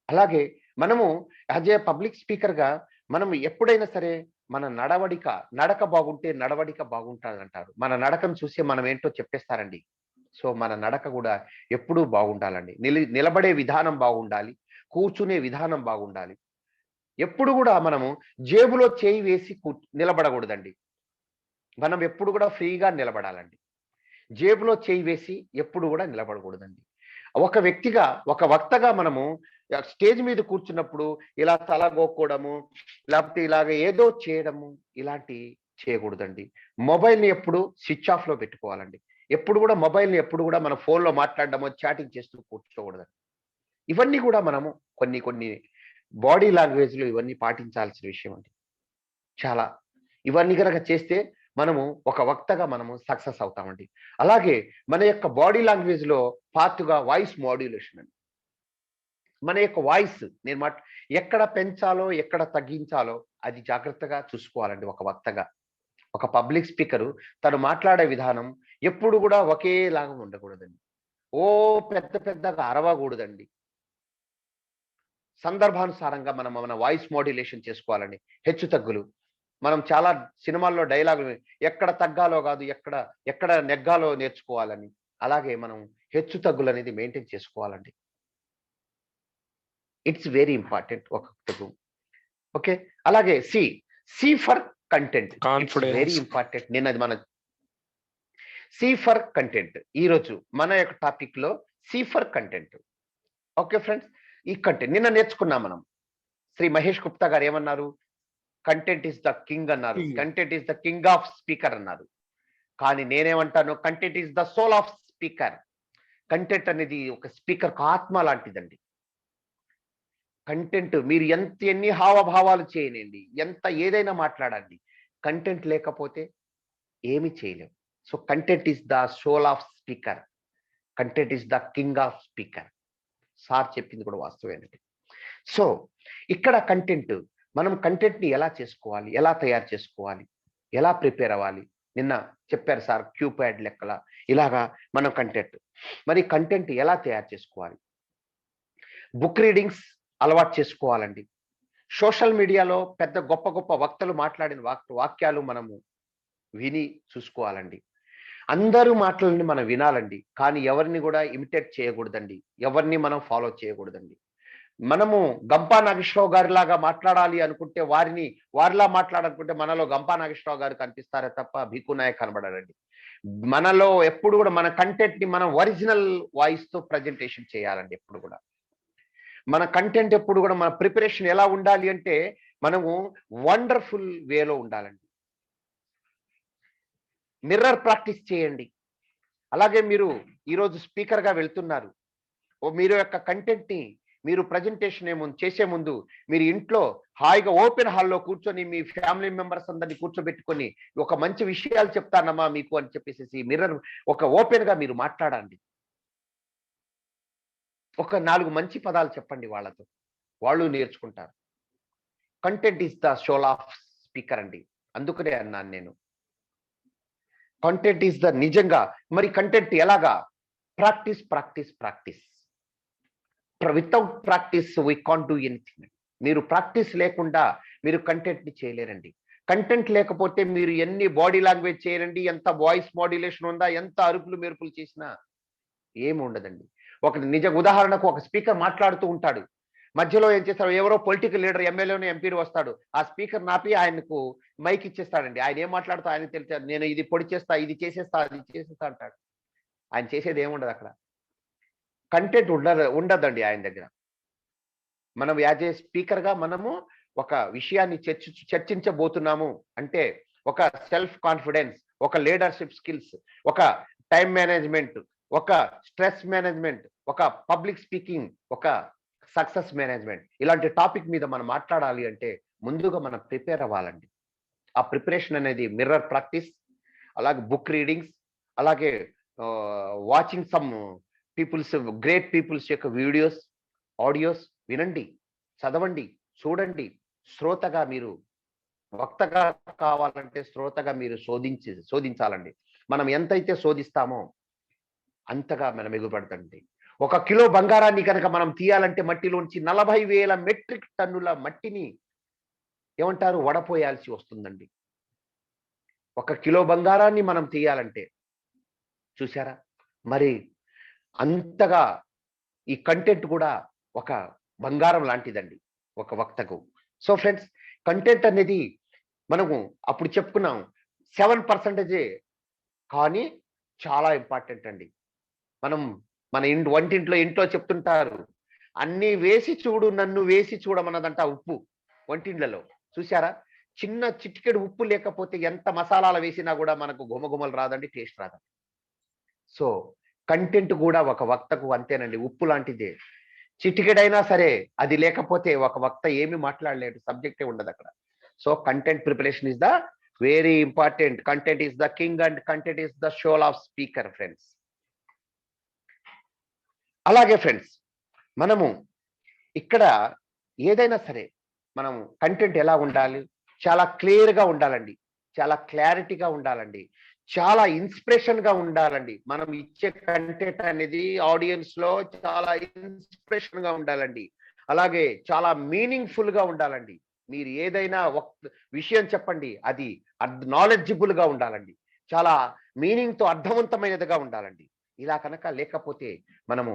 అలాగే మనము యాజ్ ఏ పబ్లిక్ స్పీకర్ గా మనం ఎప్పుడైనా సరే మన నడక బాగుంటే నడవడిక బాగుంటుంది అంటారు. మన నడకను చూసి మనం ఏంటో చెప్పేస్తారండి. సో మన నడక కూడా ఎప్పుడూ బాగుండాలండి. నిలబడే విధానం బాగుండాలి, కూర్చునే విధానం బాగుండాలి. ఎప్పుడు కూడా మనము జేబులో చేయి వేసి నిలబడకూడదండి. మనం ఎప్పుడు కూడా ఫ్రీగా నిలబడాలండి. జేబులో చేయి వేసి ఎప్పుడు కూడా నిలబడకూడదండి. ఒక వ్యక్తిగా, ఒక వక్తగా మనము స్టేజ్ మీద కూర్చున్నప్పుడు ఇలా తల గోక్కోవడము, లేకపోతే ఇలాగ ఏదో చేయడము, ఇలాంటి చేయకూడదండి. మొబైల్ని ఎప్పుడు స్విచ్ ఆఫ్ లో పెట్టుకోవాలండి. ఎప్పుడు కూడా మొబైల్ని ఎప్పుడు కూడా మన ఫోన్లో మాట్లాడడము, చాటింగ్ చేస్తూ కూర్చోకూడదండి. ఇవన్నీ కూడా మనము కొన్ని బాడీ లాంగ్వేజ్ లో ఇవన్నీ పాటించాల్సిన విషయం అండి. చాలా ఇవన్నీ కనుక చేస్తే మనము ఒక వక్తగా మనము సక్సెస్ అవుతామండి. అలాగే మన యొక్క బాడీ లాంగ్వేజ్ లో పార్ట్గా వాయిస్ మాడ్యులేషన్ అండి. మన యొక్క వాయిస్ ఎక్కడ పెంచాలో ఎక్కడ తగ్గించాలో అది జాగ్రత్తగా చూసుకోవాలండి. ఒక వక్తగా, ఒక పబ్లిక్ స్పీకరు తను మాట్లాడే విధానం ఎప్పుడు కూడా ఒకేలాగా ఉండకూడదండి. ఓ పెద్దగా అరవకూడదండి. సందర్భానుసారంగా మన వాయిస్ మాడ్యులేషన్ చేసుకోవాలండి. హెచ్చు తగ్గులు మనం చాలా సినిమాల్లో డైలాగులు ఎక్కడ తగ్గాలో కాదు, ఎక్కడ నెగ్గాలో నేర్చుకోవాలని. అలాగే మనం హెచ్చు తగ్గులు అనేది మెయింటైన్ చేసుకోవాలండి. ఇట్స్ వెరీ ఇంపార్టెంట్ ఒక ఓకే. అలాగే C for content, very important. నేను అది సి ఫర్ కంటెంట్. ఈరోజు మన యొక్క టాపిక్ లో C for content. Okay friends, ఈ కంటెంట్ నిన్న నేర్చుకున్నాం మనం. శ్రీ మహేష్ గుప్తా గారు ఏమన్నారు? కంటెంట్ ఈస్ ద కింగ్ అన్నారు. Content is the king of speaker అన్నారు. కానీ నేనేమంటాను, content is the soul of speaker. Content అనేది ఒక స్పీకర్ ఆత్మ లాంటిదండి. కంటెంట్ మీరు ఎన్ని హావభావాలు చేయనండి, ఏదైనా మాట్లాడండి, కంటెంట్ లేకపోతే ఏమి చేయలేము. So content is the soul of speaker, content is the king of speaker. Sir చెప్పింది కూడా వాస్తవేనండి. సో ఇక్కడ మనం కంటెంట్ ని ఎలా చేసుకోవాలి, ఎలా తయారు చేసుకోవాలి, ఎలా ప్రిపేర్ అవ్వాలి, నిన్న చెప్పారు సార్. క్యూ ప్యాడ్ లెక్కల ఇలాగా మనం కంటెంట్ ఎలా తయారు చేసుకోవాలి. బుక్ రీడింగ్స్ అలవాటు చేసుకోవాలండి. సోషల్ మీడియాలో పెద్ద గొప్ప వక్తలు మాట్లాడిన వాక్యాలు మనము విని చూసుకోవాలండి. అందరూ మాటలని మనం వినాలండి, కానీ ఎవరిని కూడా ఇమిటేట్ చేయకూడదండి, ఎవరిని మనం ఫాలో చేయకూడదండి. మనము గంపా నాగేశ్వరరావు గారి లాగా మాట్లాడాలి అనుకుంటే వారిలా మాట్లాడాలనుకుంటే మనలో గంపా నాగేశ్వరరావు గారు కనిపిస్తారే తప్ప భికు నాయక్ కనబడారండి. మనలో ఎప్పుడు కూడా మన కంటెంట్ ని మనం ఒరిజినల్ వాయిస్ తో ప్రజెంటేషన్ చేయాలండి. ఎప్పుడు కూడా మన కంటెంట్ ఎప్పుడు కూడా మన ప్రిపరేషన్ ఎలా ఉండాలి అంటే మనము వండర్ఫుల్ వేలో ఉండాలండి. మిర్రర్ ప్రాక్టీస్ చేయండి. అలాగే మీరు ఈరోజు స్పీకర్గా వెళ్తున్నారు, మీరు యొక్క కంటెంట్ని మీరు ప్రజెంటేషన్ చేసే ముందు మీరు ఇంట్లో హాయిగా ఓపెన్ హాల్లో కూర్చొని మీ ఫ్యామిలీ మెంబర్స్ అందరినీ కూర్చోబెట్టుకొని ఒక మంచి విషయాలు చెప్తానమ్మా మీకు అని చెప్పేసి మిర్రర్ ఒక ఓపెన్ గా మీరు మాట్లాడండి. ఒక 4 మంచి పదాలు చెప్పండి వాళ్ళతో, వాళ్ళు నేర్చుకుంటారు. Content is the soul of speaker అండి. అందుకనే అన్నాను నేను, కంటెంట్ ఈస్ ద నిజంగా. మరి కంటెంట్ ఎలాగా? Practice practice practice. Without practice we can't do anything. మీరు ప్రాక్టీస్ లేకుండా మీరు కంటెంట్ ని చేయలేరండి. కంటెంట్ లేకపోతే మీరు ఎన్ని బాడీ లాంగ్వేజ్ చేయరండి, ఎంత వాయిస్ మాడ్యులేషన్ ఉందా, ఎంత అరుపులు మెరుపులు చేసినా ఏమి ఉండదండి. ఒక నిజ ఉదాహరణకు ఒక స్పీకర్ మాట్లాడుతూ ఉంటాడు, మధ్యలో ఏం చేస్తారు, ఎవరో పొలిటికల్ లీడర్ ఎమ్మెల్యేను ఎంపీని వస్తాడు, ఆ స్పీకర్ నాపి ఆయనకు మైక్ ఇచ్చేస్తాడండి. ఆయన ఏం మాట్లాడుతూ ఆయన తెలిసాడు, నేను ఇది పొడి చేస్తా, ఇది చేసేస్తా, అది చేసేస్తా అంటాడు. ఆయన చేసేది ఏముండదు అక్కడ. కంటెంట్ ఉండదండి ఆయన దగ్గర. మనం యాజ్ ఏ స్పీకర్ గా మనము ఒక విషయాన్ని చర్చించబోతున్నాము అంటే ఒక సెల్ఫ్ కాన్ఫిడెన్స్, ఒక లీడర్షిప్ స్కిల్స్, ఒక టైం మేనేజ్మెంట్, ఒక స్ట్రెస్ మేనేజ్మెంట్, ఒక పబ్లిక్ స్పీకింగ్, ఒక సక్సెస్ మేనేజ్మెంట్, ఇలాంటి టాపిక్ మీద మనం మాట్లాడాలి అంటే ముందుగా మనం ప్రిపేర్ అవ్వాలండి. ఆ ప్రిపరేషన్ అనేది మిర్రర్ ప్రాక్టీస్, అలాగే బుక్ రీడింగ్స్, అలాగే watching some peoples, great peoples యొక్క వీడియోస్, ఆడియోస్ వినండి, చదవండి, చూడండి. శ్రోతగా మీరు వక్తగా కావాలంటే శ్రోతగా మీరు శోధించాలండి. మనం ఎంతైతే శోధిస్తామో అంతగా మనం ఎగుపడతండి. 1 కిలో బంగారాన్ని కనుక మనం తీయాలంటే మట్టిలోంచి 40,000 మెట్రిక్ టన్నుల మట్టిని ఏమంటారు వడపోయాల్సి వస్తుందండి. 1 కిలో బంగారాన్ని మనం తీయాలంటే చూసారా, మరి అంతగా ఈ కంటెంట్ కూడా ఒక బంగారం లాంటిదండి ఒక వక్తకు. సో ఫ్రెండ్స్, కంటెంట్ అనేది మనము అప్పుడు చెప్పుకున్నాం 7%, కానీ చాలా ఇంపార్టెంట్ అండి. మనం మన ఇంట్లో చెప్తుంటారు, అన్ని వేసి చూడు నన్ను వేసి చూడమన్నదంట ఉప్పు వంటిండ్లలో. చూసారా, చిన్న చిటికెడు ఉప్పు లేకపోతే ఎంత మసాలాలు వేసినా కూడా మనకు గుమగుమలు రాదండి, టేస్ట్ రాదండి. సో కంటెంట్ కూడా ఒక వక్తకు అంతేనండి, ఉప్పు లాంటిదే. చిటికెడైనా సరే అది లేకపోతే ఒక వక్త ఏమి మాట్లాడలేడు, సబ్జెక్టే ఉండదు అక్కడ. So content preparation is the very important. Content is the king and content is the shawl of speaker friends. అలాగే ఫ్రెండ్స్, మనము ఇక్కడ ఏదైనా సరే మనము కంటెంట్ ఎలా ఉండాలి, చాలా క్లియర్గా ఉండాలండి, చాలా క్లారిటీగా ఉండాలండి, చాలా ఇన్స్పిరేషన్ గా ఉండాలండి. మనం ఇచ్చే కంటెంట్ అనేది ఆడియన్స్ లో చాలా ఇన్స్పిరేషన్ గా ఉండాలండి. అలాగే చాలా మీనింగ్ఫుల్ గా ఉండాలండి. మీరు ఏదైనా ఒక విషయం చెప్పండి, అది నాలెడ్జిబుల్ గా ఉండాలండి, చాలా మీనింగ్ తో అర్థవంతమైనదిగా ఉండాలండి. ఇలా కనుక లేకపోతే మనము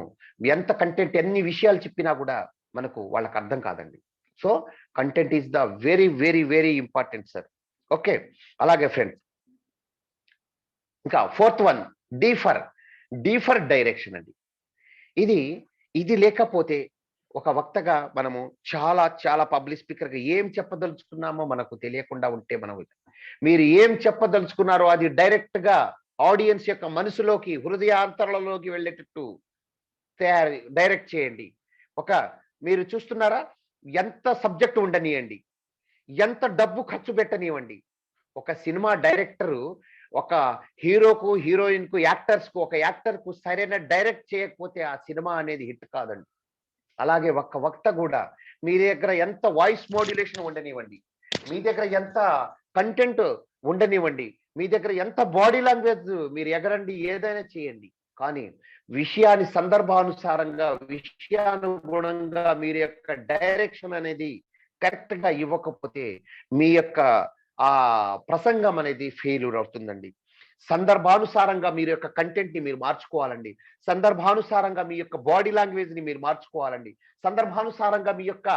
ఎంత కంటెంట్ ఎన్ని విషయాలు చెప్పినా కూడా మనకు వాళ్ళకి అర్థం కాదండి. So content is the very very very important sir. Okay, అలాగే ఫ్రెండ్స్, ఇంకా 4th వన్ డీఫర్ డైరెక్షన్ అండి. ఇది లేకపోతే ఒక వక్తగా మనము చాలా పబ్లిక్ స్పీకర్గా ఏం చెప్పదలుచుకున్నామో మనకు తెలియకుండా ఉంటే, మీరు ఏం చెప్పదలుచుకున్నారో అది డైరెక్ట్ గా ఆడియన్స్ యొక్క మనసులోకి, హృదయాంతరాలలోకి వెళ్ళేటట్టు డైరెక్ట్ చేయండి. మీరు చూస్తున్నారా, ఎంత సబ్జెక్ట్ ఉండనియండి, ఎంత డబ్బు ఖర్చు పెట్టనివ్వండి, ఒక సినిమా డైరెక్టరు ఒక హీరోకు, హీరోయిన్ కు, ఒక యాక్టర్ కు సరైన డైరెక్ట్ చేయకపోతే ఆ సినిమా అనేది హిట్ కాదండి. అలాగే ఒక వక్త కూడా మీ దగ్గర ఎంత వాయిస్ మోడ్యులేషన్ ఉండనివ్వండి, మీ దగ్గర ఎంత కంటెంట్ ఉండనివ్వండి, మీ దగ్గర ఎంత బాడీ లాంగ్వేజ్ మీరు ఎగరండి, ఏదైనా చేయండి, కానీ విషయాన్ని సందర్భానుసారంగా, విషయానుగుణంగా మీరు యొక్క డైరెక్షన్ అనేది కరెక్ట్ గా ఇవ్వకపోతే మీ యొక్క ఆ ప్రసంగం అనేది ఫెయిల్యూర్ అవుతుందండి. సందర్భానుసారంగా మీరు యొక్క కంటెంట్ ని మీరు మార్చుకోవాలండి, సందర్భానుసారంగా మీ యొక్క బాడీ లాంగ్వేజ్ ని మీరు మార్చుకోవాలండి, సందర్భానుసారంగా మీ యొక్క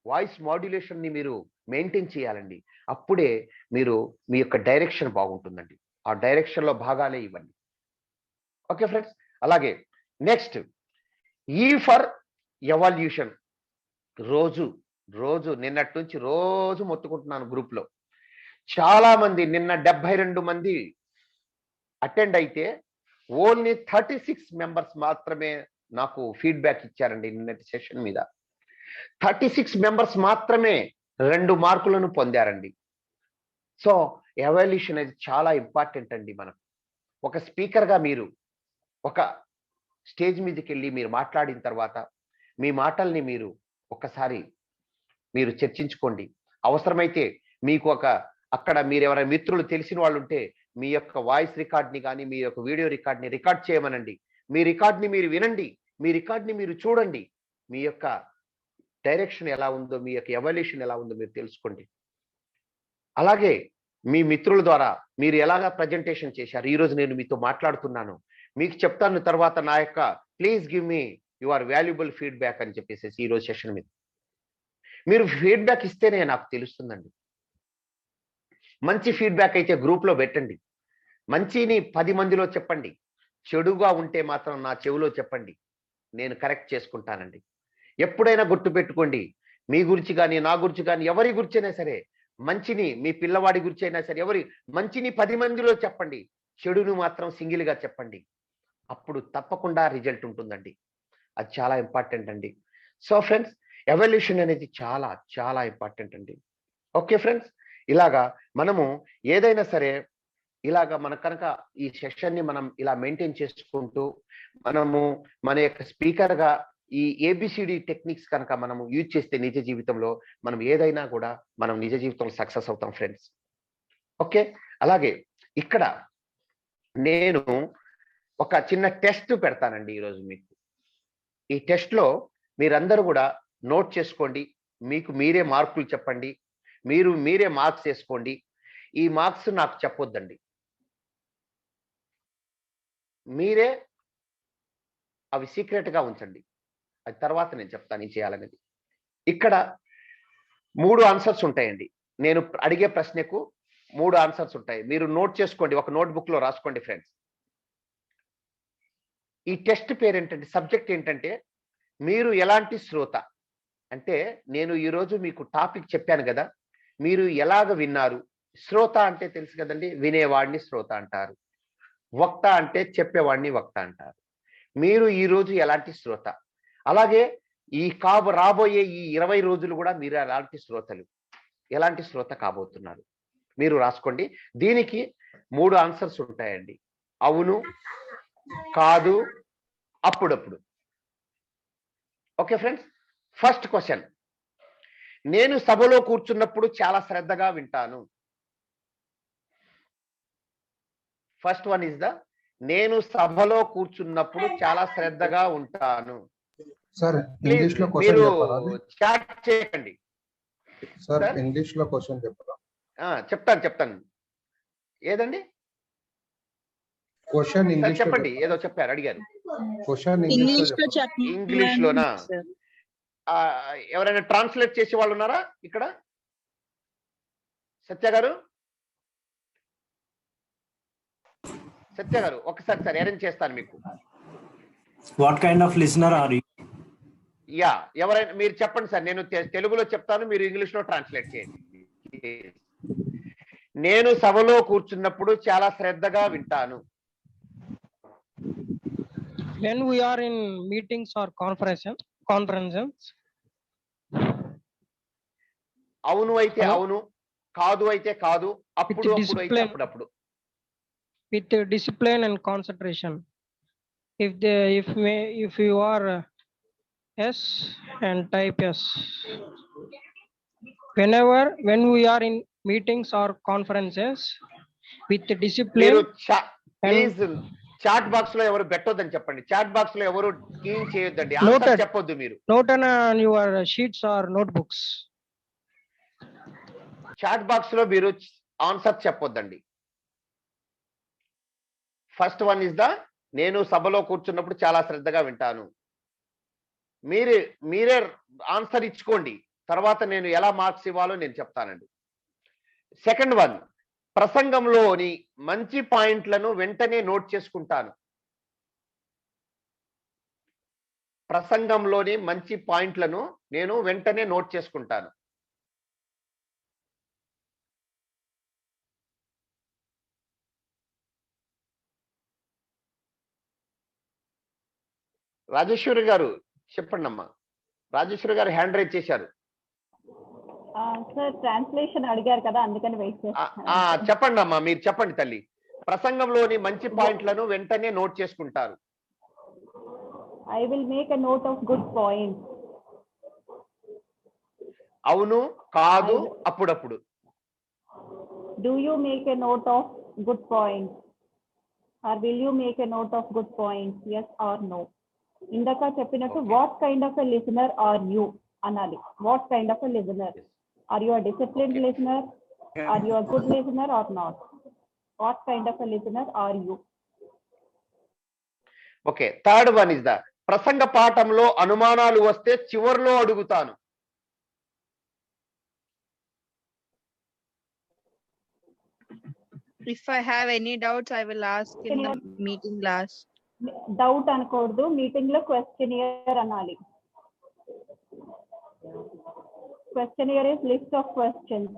వాయిస్ మాడ్యులేషన్ ని మీరు మెయింటైన్ చేయాలండి. అప్పుడే మీరు మీ యొక్క డైరెక్షన్ బాగుంటుందండి. ఆ డైరెక్షన్ లో భాగాలే ఇవ్వండి. ఓకే ఫ్రెండ్స్, అలాగే నెక్స్ట్ ఈ ఫర్ ఎవల్యూషన్ రోజు రోజు నిన్నటి నుంచి రోజు మొత్తుకుంటున్నాను గ్రూప్ లో. చాలా మంది నిన్న 72 మంది అటెండ్ అయితే ఓన్లీ 36 మెంబర్స్ మాత్రమే నాకు ఫీడ్బ్యాక్ ఇచ్చారండి నిన్నటి సెషన్ మీద. 36 మెంబర్స్ మాత్రమే 2 మార్కులను పొందారండి. సో ఎవల్యూషన్ అనేది చాలా ఇంపార్టెంట్ అండి. మనం ఒక స్పీకర్గా మీరు ఒక స్టేజ్ మీదకి వెళ్ళి మీరు మాట్లాడిన తర్వాత మీ మాటల్ని మీరు ఒక్కసారి మీరు చర్చించుకోండి. అవసరమైతే మీకు అక్కడ మీరు ఎవరైనా మిత్రులు తెలిసిన వాళ్ళు ఉంటే మీ యొక్క వాయిస్ రికార్డ్ని కానీ మీ యొక్క వీడియో రికార్డ్ని రికార్డ్ చేయమనండి. మీ రికార్డ్ని మీరు వినండి, మీ రికార్డ్ని మీరు చూడండి. మీ యొక్క డైరెక్షన్ ఎలా ఉందో, మీ యొక్క ఎవల్యూషన్ ఎలా ఉందో మీరు తెలుసుకోండి. అలాగే మీ మిత్రుల ద్వారా మీరు ఎలాగా ప్రజెంటేషన్ చేశారు, ఈరోజు నేను మీతో మాట్లాడుతున్నాను, మీకు చెప్తాను తర్వాత నా యొక్క please give me your valuable feedback అని చెప్పేసి ఈరోజు సెషన్ మీద మీరు ఫీడ్బ్యాక్ ఇస్తేనే నాకు తెలుస్తుందండి. మంచి ఫీడ్బ్యాక్ అయితే గ్రూప్లో పెట్టండి, మంచిని 10 మందిలో చెప్పండి, చెడుగా ఉంటే మాత్రం నా చెవిలో చెప్పండి, నేను కరెక్ట్ చేసుకుంటానండి. ఎప్పుడైనా గుర్తుపెట్టుకోండి, మీ గురించి కానీ నా గురించి కానీ ఎవరి గురించి అయినా సరే, మంచిని మీ పిల్లవాడి గురించి అయినా సరే ఎవరి మంచిని 10 మందిలో చెప్పండి, చెడును మాత్రం సింగిల్గా చెప్పండి. అప్పుడు తప్పకుండా రిజల్ట్ ఉంటుందండి. అది చాలా ఇంపార్టెంట్ అండి. సో ఫ్రెండ్స్, ఎవల్యూషన్ అనేది చాలా చాలా ఇంపార్టెంట్ అండి. ఓకే ఫ్రెండ్స్, ఇలాగా మనము ఏదైనా సరే ఇలాగా మన కనుక ఈ సెషన్ని మనం ఇలా మెయింటైన్ చేసుకుంటూ మనము మన యొక్క స్పీకర్గా ఈ ఏబిసిడి టెక్నిక్స్ కనుక మనము యూజ్ చేస్తే నిజ జీవితంలో మనం ఏదైనా కూడా మనం నిజ జీవితంలో సక్సెస్ అవుతాం ఫ్రెండ్స్. ఓకే, అలాగే ఇక్కడ నేను ఒక చిన్న టెస్ట్ పెడతానండి ఈరోజు మీకు. ఈ టెస్ట్లో మీరందరూ కూడా నోట్ చేసుకోండి, మీకు మీరే మార్కులు చెప్పండి, మీరే మార్క్స్ వేసుకోండి. ఈ మార్క్స్ నాకు చెప్పొద్దండి, మీరే అవి సీక్రెట్గా ఉంచండి. అది తర్వాత నేను చెప్తాను ఏం చేయాలనేది. ఇక్కడ 3 ఆన్సర్స్ ఉంటాయండి. నేను అడిగే ప్రశ్నకు 3 ఆన్సర్స్ ఉంటాయి. మీరు నోట్ చేసుకోండి, ఒక నోట్బుక్ లో రాసుకోండి ఫ్రెండ్స్. ఈ టెస్ట్ పేరు ఏంటంటే, సబ్జెక్ట్ ఏంటంటే మీరు ఎలాంటి శ్రోత. అంటే నేను ఈరోజు మీకు టాపిక్ చెప్పాను కదా, మీరు ఎలాగ విన్నారు. శ్రోత అంటే తెలుసు కదండి, వినేవాడిని శ్రోత అంటారు. వక్త అంటే చెప్పేవాడిని వక్త అంటారు. మీరు ఈరోజు ఎలాంటి శ్రోత, అలాగే ఈ రాబోయే ఈ 20 రోజులు కూడా మీరు ఎలాంటి శ్రోత కాబోతున్నారు మీరు రాసుకోండి. దీనికి 3 ఆన్సర్స్ ఉంటాయండి, అవును, కాదు, అప్పుడప్పుడు. ఓకే ఫ్రెండ్స్, ఫస్ట్ క్వశ్చన్, నేను సభలో కూర్చున్నప్పుడు చాలా శ్రద్ధగా వింటాను. ఫస్ట్ వన్ ఇస్ ద నేను సభలో కూర్చున్నప్పుడు చాలా శ్రద్ధగా ఉంటాను. సార్ ఇంగ్లీష్ లో క్వశ్చన్ చెప్పరా? చాట్ చేయకండి సార్, ఇంగ్లీష్ లో క్వశ్చన్ చెప్పరా? చెప్తాను. ఏదండి క్వశ్చన్ ఇంగ్లీష్ చెప్పండి, ఏదో చెప్పారు, అడిగారు. క్వశ్చన్ ఇంగ్లీష్ లోనా? ఎవరైనా ట్రాన్స్లేట్ చేసే వాళ్ళు ఉన్నారా ఇక్కడ? సత్య గారు ఒకసారి సార్ అరేంజ్ చేస్తాను మీకు. What kind of listener are you? Yeah, ఎవరైనా మీరు చెప్పండి సార్, నేను తెలుగులో చెప్తాను, మీరు ఇంగ్లీష్ లో ట్రాన్స్లేట్ చేయండి. నేను సభలో కూర్చున్నప్పుడు చాలా శ్రద్ధగా వింటాను. When we are in meetings or conferences. అవును అయితే అవును, కాదు అయితే కాదు, అప్పుడు అయితే అప్పుడప్పుడు. With discipline and concentration. If you are yes and type yes. When we are in meetings or conferences with discipline. Please chat box లో ఎవరు పెట్టొద్దని చెప్పండి. చాట్ బాక్స్ లో ఎవరు కీన్ చేయొద్దండి, ఆన్సర్ చెప్పొద్దు. మీరు note on your sheets or notebooks. Chat box లో మీరు ఆన్సర్ చెప్పొద్దండి. ఫస్ట్ వన్ ఇస్ ద నేను సభలో కూర్చున్నప్పుడు చాలా శ్రద్ధగా వింటాను. మీరే ఆన్సర్ ఇచ్చుకోండి, తర్వాత నేను ఎలా మార్క్స్ ఇవ్వాలో నేను చెప్తానండి. సెకండ్ వన్, ప్రసంగంలోని మంచి పాయింట్లను వెంటనే నోట్ చేసుకుంటాను. ప్రసంగంలోని మంచి పాయింట్లను నేను వెంటనే నోట్ చేసుకుంటాను. రాజేశ్వరి గారు చెప్పండి అమ్మా. రాజేశ్వరి గారు హ్యాండ్ రైజ్ చేశారు. సార్ ట్రాన్స్లేషన్ అడిగారు కదా, అందుకని వెయిట్ చేస్తాను. చెప్పండి అమ్మా, మీరు చెప్పండి తల్లి. ప్రసంగంలోని మంచి పాయింట్లను వెంటనే నోట్ చేసుకుంటారు. I will make a note of good points. అవును, కాదు, అప్పుడప్పుడు. Do you make a note of good points or will you make a note of good points, yes or no. ఇందాక చెప్పినట్టు what kind of a listener are you అనాలి. What kind of a listener? Are you a disciplined listener? Are you a good listener or not? What kind of a listener are you? Okay, third one is the ప్రసంగ పాఠంలో అనుమానాలు వస్తే చివర్లో అడుగుతాను. If I have any doubts, I will ask in the meeting last. Doubt అనకూడదు, meeting లో questionnaire అనాలి. Questionnaire is list of questions.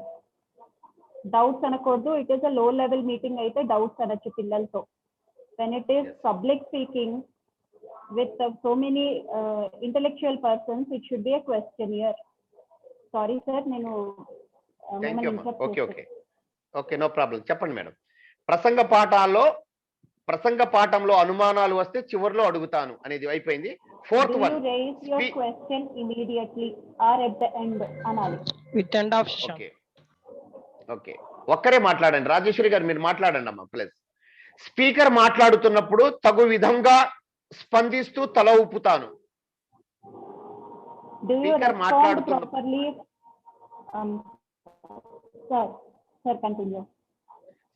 Doubts అనకూడదు. It is a low level meeting అయితే డౌట్స్ అనొచ్చు పిల్లలతో. when it is public speaking with so many intellectual persons, it should be a questionnaire. Sorry sir, నేను okay no problem. చెప్పండి madam. ప్రసంగ పాఠంలో అనుమానాలు వస్తే చివర్లో అడుగుతాను అనేది అయిపోయింది. Fourth one, raise your question immediately or at the end అనాలి. with end of session. Okay ఒక్కరే మాట్లాడండి. రాజేశ్వరి గారు మీరు మాట్లాడండి అమ్మా ప్లీజ్. స్పీకర్ మాట్లాడుతున్నప్పుడు తగు విధంగా స్పందిస్తూ తల ఊపుతాను. స్పీకర్ మాట్లాడుతున్నప్పుడు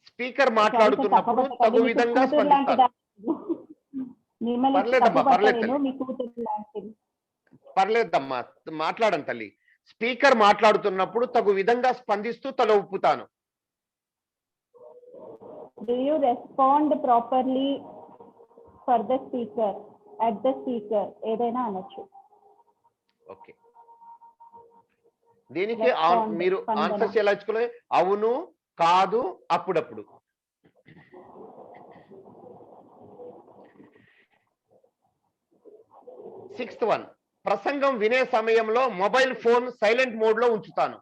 స్పీకర్ మాట్లాడుతున్నప్పుడు తగు విధంగా స్పందిస్తాను. పర్లేదమ్మా, మాట్లాడండి తల్లి. స్పీకర్ మాట్లాడుతున్నప్పుడు తగు విధంగా స్పందిస్తూ తల ఊపుతాను. Do you respond properly for the speaker, at the speaker? ఏదైనా అనొచ్చు. ఓకే, దీనికి మీరు ఆన్సర్స్ ఎలా ఇచ్చుకోవాలి? అవును, కాదు, అప్పుడప్పుడు. సిక్స్త్ వన్, ప్రసంగం వినే సమయంలో మొబైల్ ఫోన్ సైలెంట్ మోడ్ లో ఉంచుతాను.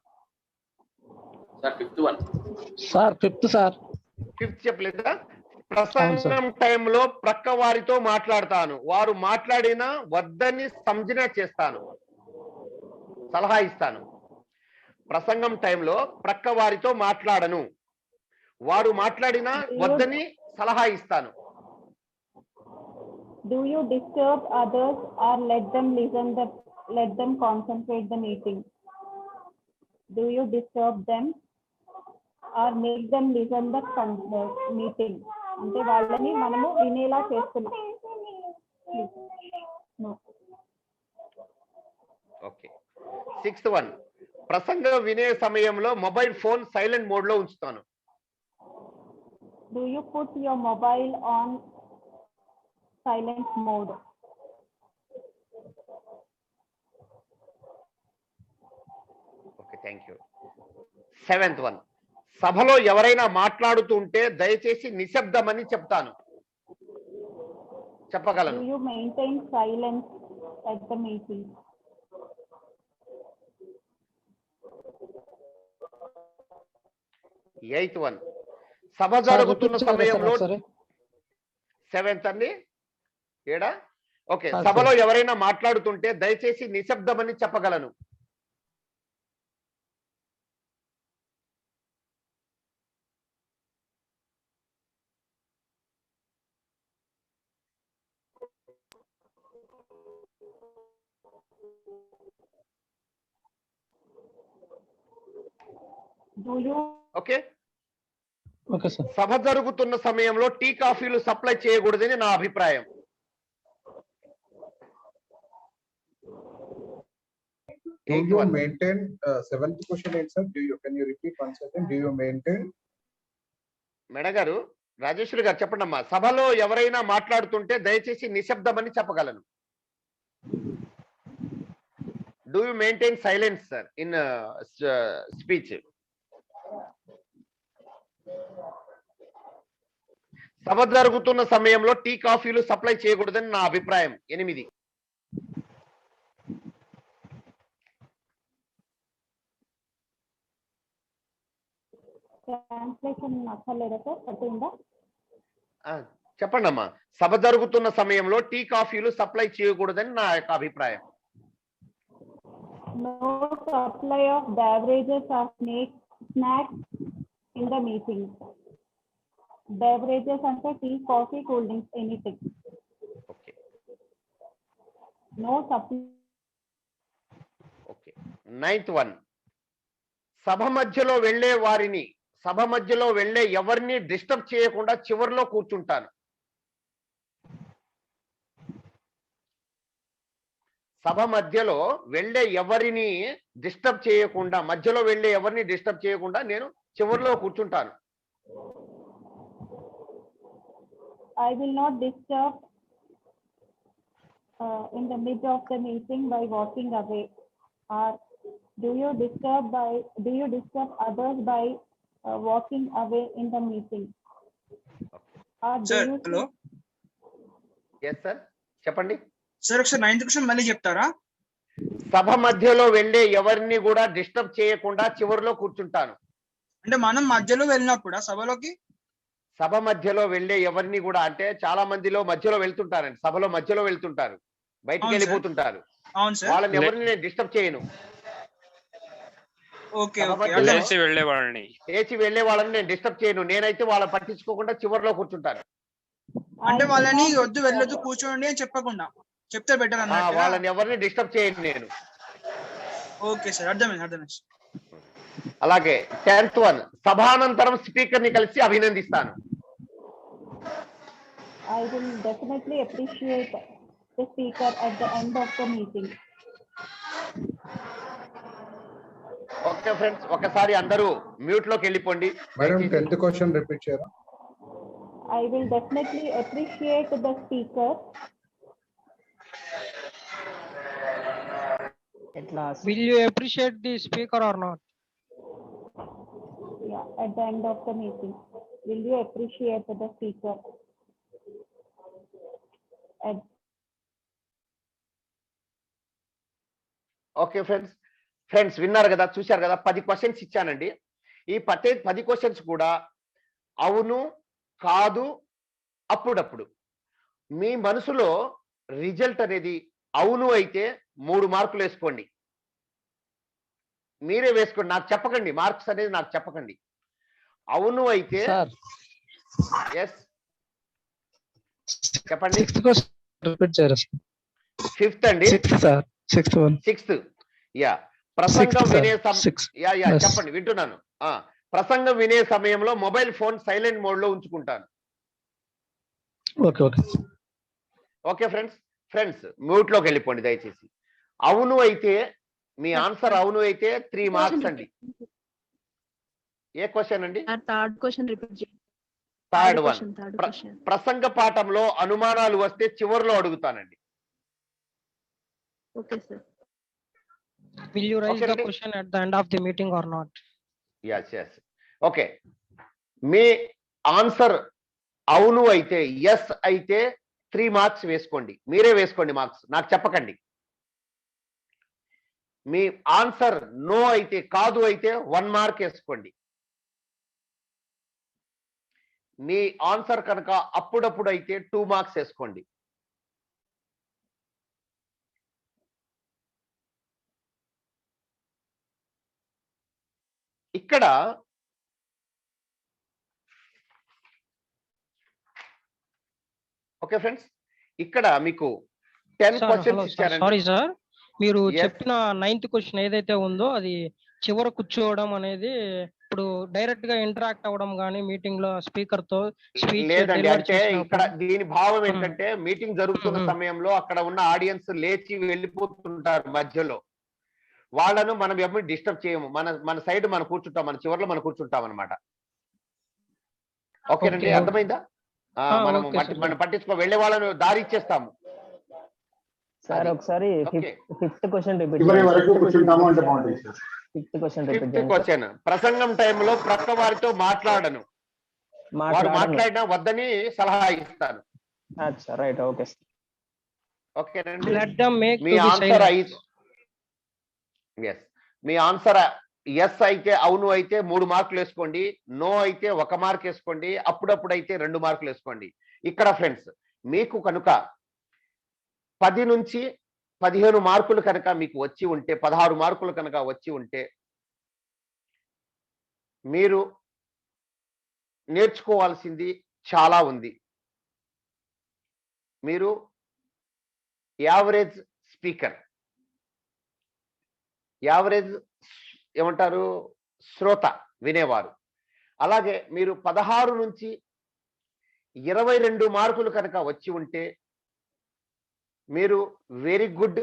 ఫిఫ్త్ చెప్పలేదా? ప్రసంగం టైంలో ప్రక్క వారితో మాట్లాడతాను. వారు మాట్లాడినా వద్దని సంజ్ఞ చేస్తాను, సలహా ఇస్తాను. ప్రసంగం టైంలో ప్రక్క వారితో మాట్లాడను. వారు మాట్లాడినా వద్దని సలహా ఇస్తాను. Do you disturb others or let them concentrate the meeting? Do you disturb them or make them listen the meeting? అంటే వాళ్ళని మనము వినేలా చేస్తున్నాం. ఓకే. సిక్స్త్ వన్, ప్రసంగం వినే సమయంలో మొబైల్ ఫోన్ సైలెంట్ మోడ్ లో ఉంచుతాను. Do you put your mobile on silent mode? Okay, thank you. Seventh one, సభలో ఎవరైనా మాట్లాడుతుంటే దయచేసి నిశ్శబ్దమని చెప్తాను, చెప్పగలను. Do you maintain silence at the meeting? Eighth one, సభ జరుగుతున్న సమయంలో సెవెంత్ అండి ఏడా ఓకే, సభలో ఎవరైనా మాట్లాడుతుంటే దయచేసి నిశ్శబ్దమని చెప్పగలను. ఓకే, సభ జరుగుతున్న సమయంలో టీ కాఫీలు సప్లై చేయకూడదని నా అభిప్రాయం. Do you maintain seventh question answer? Can you repeat once again? Do you maintain? Madam గారు, రాజేశ్వరి గారు చెప్పండి అమ్మా. సభలో ఎవరైనా మాట్లాడుతుంటే దయచేసి నిశ్శబ్దమని చెప్పగలను. Do you maintain silence, sir, in speech? సభ జరుగుతున్న సమయంలో టీ కాఫీలు సప్లై చేయకూడదని నా అభిప్రాయం. 8. చెప్పండి అమ్మా. సభ జరుగుతున్న సమయంలో టీ కాఫీలు సప్లై చేయకూడదని నా యొక్క అభిప్రాయం. No supply of beverages or snacks in the meeting. Beverages అంటే tea, coffee, cool drinks, anything. Okay. No supply. Okay. 9th one. సభ మధ్యలో వెళ్ళే ఎవరిని డిస్టర్బ్ చేయకుండా చివరిలో కూర్చుంటాను. సభ మధ్యలో వెళ్ళే ఎవరిని డిస్టర్బ్ చేయకుండా నేను చివరిలో కూర్చుంటాను. I will not disturb in the mid of the meeting by walking away. Or do you disturb others by walking away in the meeting? Or do Sir, you hello. Yes sir, చెప్పండి. Sir ఒకసారి 9th question మళ్ళీ చెప్తారా? సభ మధ్యలో వెళ్ళే ఎవరిని కూడా disturb చేయకుండా చివరిలో కూర్చుంటాను. అంటే మనం మధ్యలో వెళ్ళినప్పుడు సభలోకి సభ మధ్యలో వెళ్ళే ఎవరిని కూడా, అంటే చాలా మందిలో మధ్యలో వెళ్తుంటారండి, సభలో మధ్యలో వెళ్తుంటారు, బయటికి వెళ్ళిపోతుంటారు. వాళ్ళని ఎవరిని నేను డిస్టర్బ్ చేయను. లేచి వెళ్ళే వాళ్ళని నేను డిస్టర్బ్ చేయను. నేనైతే వాళ్ళని పట్టించుకోకుండా చివరిలో కూర్చుంటాను. అంటే వాళ్ళని వద్దు వెళ్ళొద్దు కూర్చోండి అని చెప్పకుండా చెప్తే బెటర్ అన్నమాట. వాళ్ళని ఎవరిని డిస్టర్బ్ చేయను నేను. ఓకే సార్, అర్థమైంది. అలాగే 10th one. సభానంతరం స్పీకర్ ని కలిసి అభినందిస్తాను. I will definitely appreciate the speaker at the end of the meeting. Okay friends, ఒకసారి అందరూ మ్యూట్ లోకి వెళ్ళిపోండి. మేడం 10th క్వశ్చన్ రిపీట్ చేయరా? I will definitely appreciate the speaker. Will you appreciate the speaker or not? Yeah, at the end of the meeting. Will you appreciate the speaker? Okay friends విన్నారు కదా, చూశారు కదా, 10 questions ఇచ్చానండి. ఈ 10 questions కూడా అవును, కాదు, అప్పుడప్పుడు. మీ మనసులో రిజల్ట్ అనేది అవును అయితే 3 మార్కులు వేసుకోండి. మీరే వేసుకోండి, నాకు చెప్పకండి. మార్క్స్ అనేది నాకు చెప్పకండి. అవును అయితే ఎస్ చెప్పండి. 5th అండి. 6th. యా. ప్రసంగం వినే చెప్పండి, వింటున్నాను. ప్రసంగం వినే సమయంలో మొబైల్ ఫోన్ సైలెంట్ మోడ్ లో ఉంచుకుంటాను. ఓకే ఫ్రెండ్స్ మ్యూట్ లోకి వెళ్ళిపోండి దయచేసి. అవును అయితే, మీ ఆన్సర్ అవును అయితే 3 మార్క్స్ అండి. ఏ క్వశ్చన్ అండి? Third one. ప్రసంగ పాఠంలో అనుమానాలు వస్తే చివరిలో అడుగుతానండి. Okay, sir. Will you raise the question at the end of the meeting or not? Yes. Okay. Me answer అవును అయితే, ఎస్ అయితే 3 మార్క్స్ వేసుకోండి. మీరే వేసుకోండి మార్క్స్, నాకు చెప్పకండి. మీ ఆన్సర్ నో అయితే, కాదు అయితే 1 మార్క్ వేసుకోండి. మీ ఆన్సర్ కనుక అప్పుడప్పుడు అయితే 2 మార్క్స్ వేసుకోండి. ఇక్కడ ఓకే ఫ్రెండ్స్, ఇక్కడ మీకు 10 క్వశ్చన్స్ ఇచ్చారండి. సారీ సార్, మీరు చెప్పిన 9th క్వశ్చన్ ఏదైతే ఉందో అది చివర కూర్చోవడం అనేది ఇప్పుడు డైరెక్ట్ గా ఇంటరాక్ట్ అవ్వడం గానీ మీటింగ్ లో స్పీకర్ తో లేదండి. అంటే ఇక్కడ దీని భావం ఏంటంటే, మీటింగ్ జరుగుతున్న సమయంలో అక్కడ ఉన్న ఆడియన్స్ లేచి వెళ్ళిపోతుంటారు మధ్యలో. వాళ్ళను మనం ఎవరిని డిస్టర్బ్ చేయము. మన సైడ్ మనం కూర్చుంటాం, మన చివరిలో మనం కూర్చుంటాం అనమాట. ఓకేనండి, అర్థమైందా? మనం పట్టించుకో, వెళ్ళే వాళ్ళను దారి ఇచ్చేస్తాము. సార్ ఒకసారి fifth question repeat fifth question repeat question. ప్రసంగం టైంలో ప్రక్క వారితో మాట్లాడను, వారు మాట్లాడినా వద్దని సలహా ఇస్తాను. అచ్చా రైట్, ఓకే ఓకేనండి. మీ ఆన్సర్ మీ ఆన్సర్ ఎస్ అయితే, అవును అయితే 3 మార్కులు వేసుకోండి, నో అయితే 1 మార్క్ వేసుకోండి, అప్పుడప్పుడు అయితే 2 మార్కులు వేసుకోండి. ఇక్కడ ఫ్రెండ్స్ మీకు కనుక 10 నుంచి 15 మార్కులు కనుక మీకు వచ్చి ఉంటే, 16 మార్కులు కనుక వచ్చి ఉంటే, మీరు నేర్చుకోవాల్సింది చాలా ఉంది. మీరు యావరేజ్ స్పీకర్, యావరేజ్ ఏమంటారు శ్రోత, వినేవారు. అలాగే మీరు 16 నుంచి 22 మార్కులు కనుక వచ్చి ఉంటే మీరు వెరీ గుడ్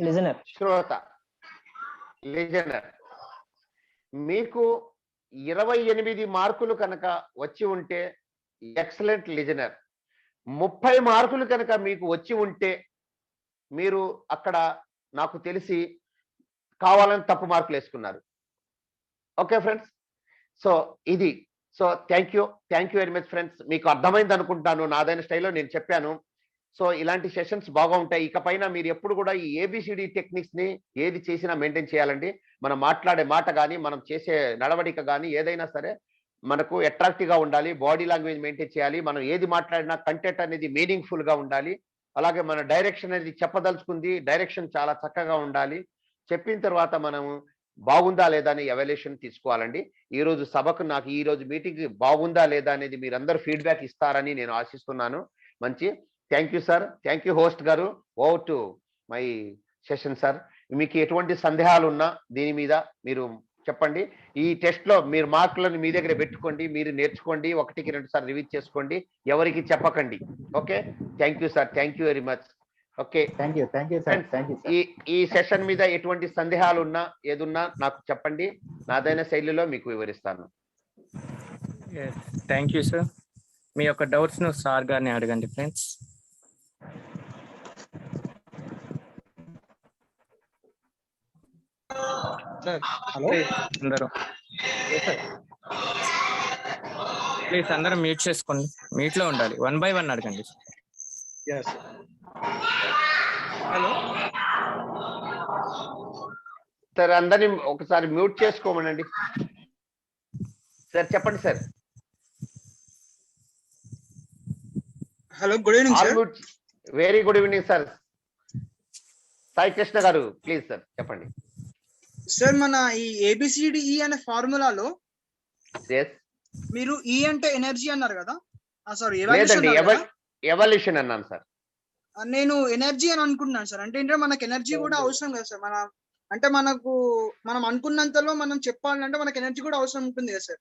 లిజనర్, శ్రోత, లిజనర్. మీకు 28 మార్కులు కనుక వచ్చి ఉంటే ఎక్సలెంట్ లిజనర్. 30 మార్కులు కనుక మీకు వచ్చి ఉంటే మీరు అక్కడ నాకు తెలిసి కావాలని తప్పు మార్కులు వేసుకున్నారు. ఓకే ఫ్రెండ్స్, సో ఇది. So thank you very much friends. మీకు అర్థమైంది అనుకుంటాను, నాదైన స్టైల్లో నేను చెప్పాను. సో ఇలాంటి సెషన్స్ బాగా ఉంటాయి. ఇకపైన మీరు ఎప్పుడు కూడా ఈ ABCD టెక్నిక్స్ ని ఏది చేసినా మెయింటైన్ చేయాలండి. మనం మాట్లాడే మాట కానీ, మనం చేసే నడవడిక కానీ ఏదైనా సరే మనకు అట్రాక్టివ్ గా ఉండాలి. బాడీ లాంగ్వేజ్ మెయింటైన్ చేయాలి. మనం ఏది మాట్లాడినా కంటెంట్ అనేది మీనింగ్ఫుల్ గా ఉండాలి. అలాగే మన డైరెక్షన్ అనేది చెప్పదలుచుకుంది, డైరెక్షన్ చాలా చక్కగా ఉండాలి. చెప్పిన తర్వాత మనం బాగుందా లేదా అని ఎవాల్యుయేషన్ తీసుకోవాలండి. ఈ రోజు సభకు, నాకు ఈ రోజు మీటింగ్ బాగుందా లేదా అనేది మీరందరూ ఫీడ్బ్యాక్ ఇస్తారని నేను ఆశిస్తున్నాను. మంచి thank you sir, thank you host గారు. Over to my session sir. మీకు ఎటువంటి సందేహాలు ఉన్నా దీని మీద మీరు చెప్పండి. ఈ టెస్ట్ లో మీరు మార్కులను మీ దగ్గర పెట్టుకోండి, మీరు నేర్చుకోండి, 1కి 2 సార్లు రివీజ్ చేసుకోండి, ఎవరికి చెప్పకండి. Okay, thank you sir, thank you very much. Okay, thank you sir, thank you. ఈ సెషన్ మీద ఎటువంటి సందేహాలు ఉన్నా ఏదున్నా నాకు చెప్పండి, నాదైన శైలిలో మీకు వివరిస్తాను. Thank you sir. మీ యొక్క డౌట్స్ ను సార్ గారిని అడగండి ఫ్రెండ్స్. అందరూ ప్లీజ్ అందరూ మ్యూట్ చేసుకోండి, మీట్ లో ఉండాలి. 1 by 1 అడగండి. హలో సార్, అందరినీ ఒకసారి మ్యూట్ చేసుకోమనండి. సార్ చెప్పండి sir. Hello, good evening sir. Very good evening sir. Sai Krishna గారు ప్లీజ్ సార్ చెప్పండి. సార్, మన ఈ ABCDE అనే ఫార్ములాలో మీరు E అంటే ఎనర్జీ అన్నారు కదా, సారీ ఎవల్యూషన్ అన్నాను సార్. నేను ఎనర్జీ అని అనుకుంటున్నాను సార్. అంటే ఏంటంటే మనకు ఎనర్జీ కూడా అవసరం కదా సార్. అంటే మనం అనుకున్నంతలో మనం చెప్పాలంటే మనకు ఎనర్జీ కూడా అవసరం ఉంటుంది కదా సార్.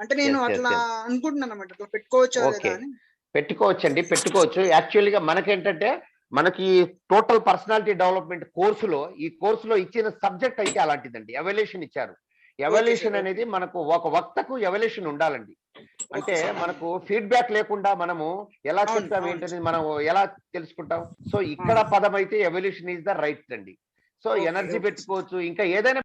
అంటే నేను అట్లా అనుకుంటున్నాను అన్నమాట. పెట్టుకోవచ్చు లేదా అని. పెట్టుకోవచ్చండి, పెట్టుకోవచ్చు. యాక్చువల్గా మనకేంటంటే మనకి టోటల్ పర్సనాలిటీ డెవలప్మెంట్ కోర్సులో, ఈ కోర్సులో ఇచ్చిన సబ్జెక్ట్ అయితే అలాంటిదండి. ఎవల్యూషన్ ఇచ్చారు. ఎవల్యూషన్ అనేది మనకు ఒక వక్తకు ఎవల్యూషన్ ఉండాలండి. అంటే మనకు ఫీడ్బ్యాక్ లేకుండా మనము ఎలా చెప్తాం ఏంటనేది మనం ఎలా తెలుసుకుంటాం. సో ఇక్కడ పదం అయితే ఎవల్యూషన్ ఈజ్ ద రైట్ అండి. సో ఎనర్జీ పెట్టుకోవచ్చు, ఇంకా ఏదైనా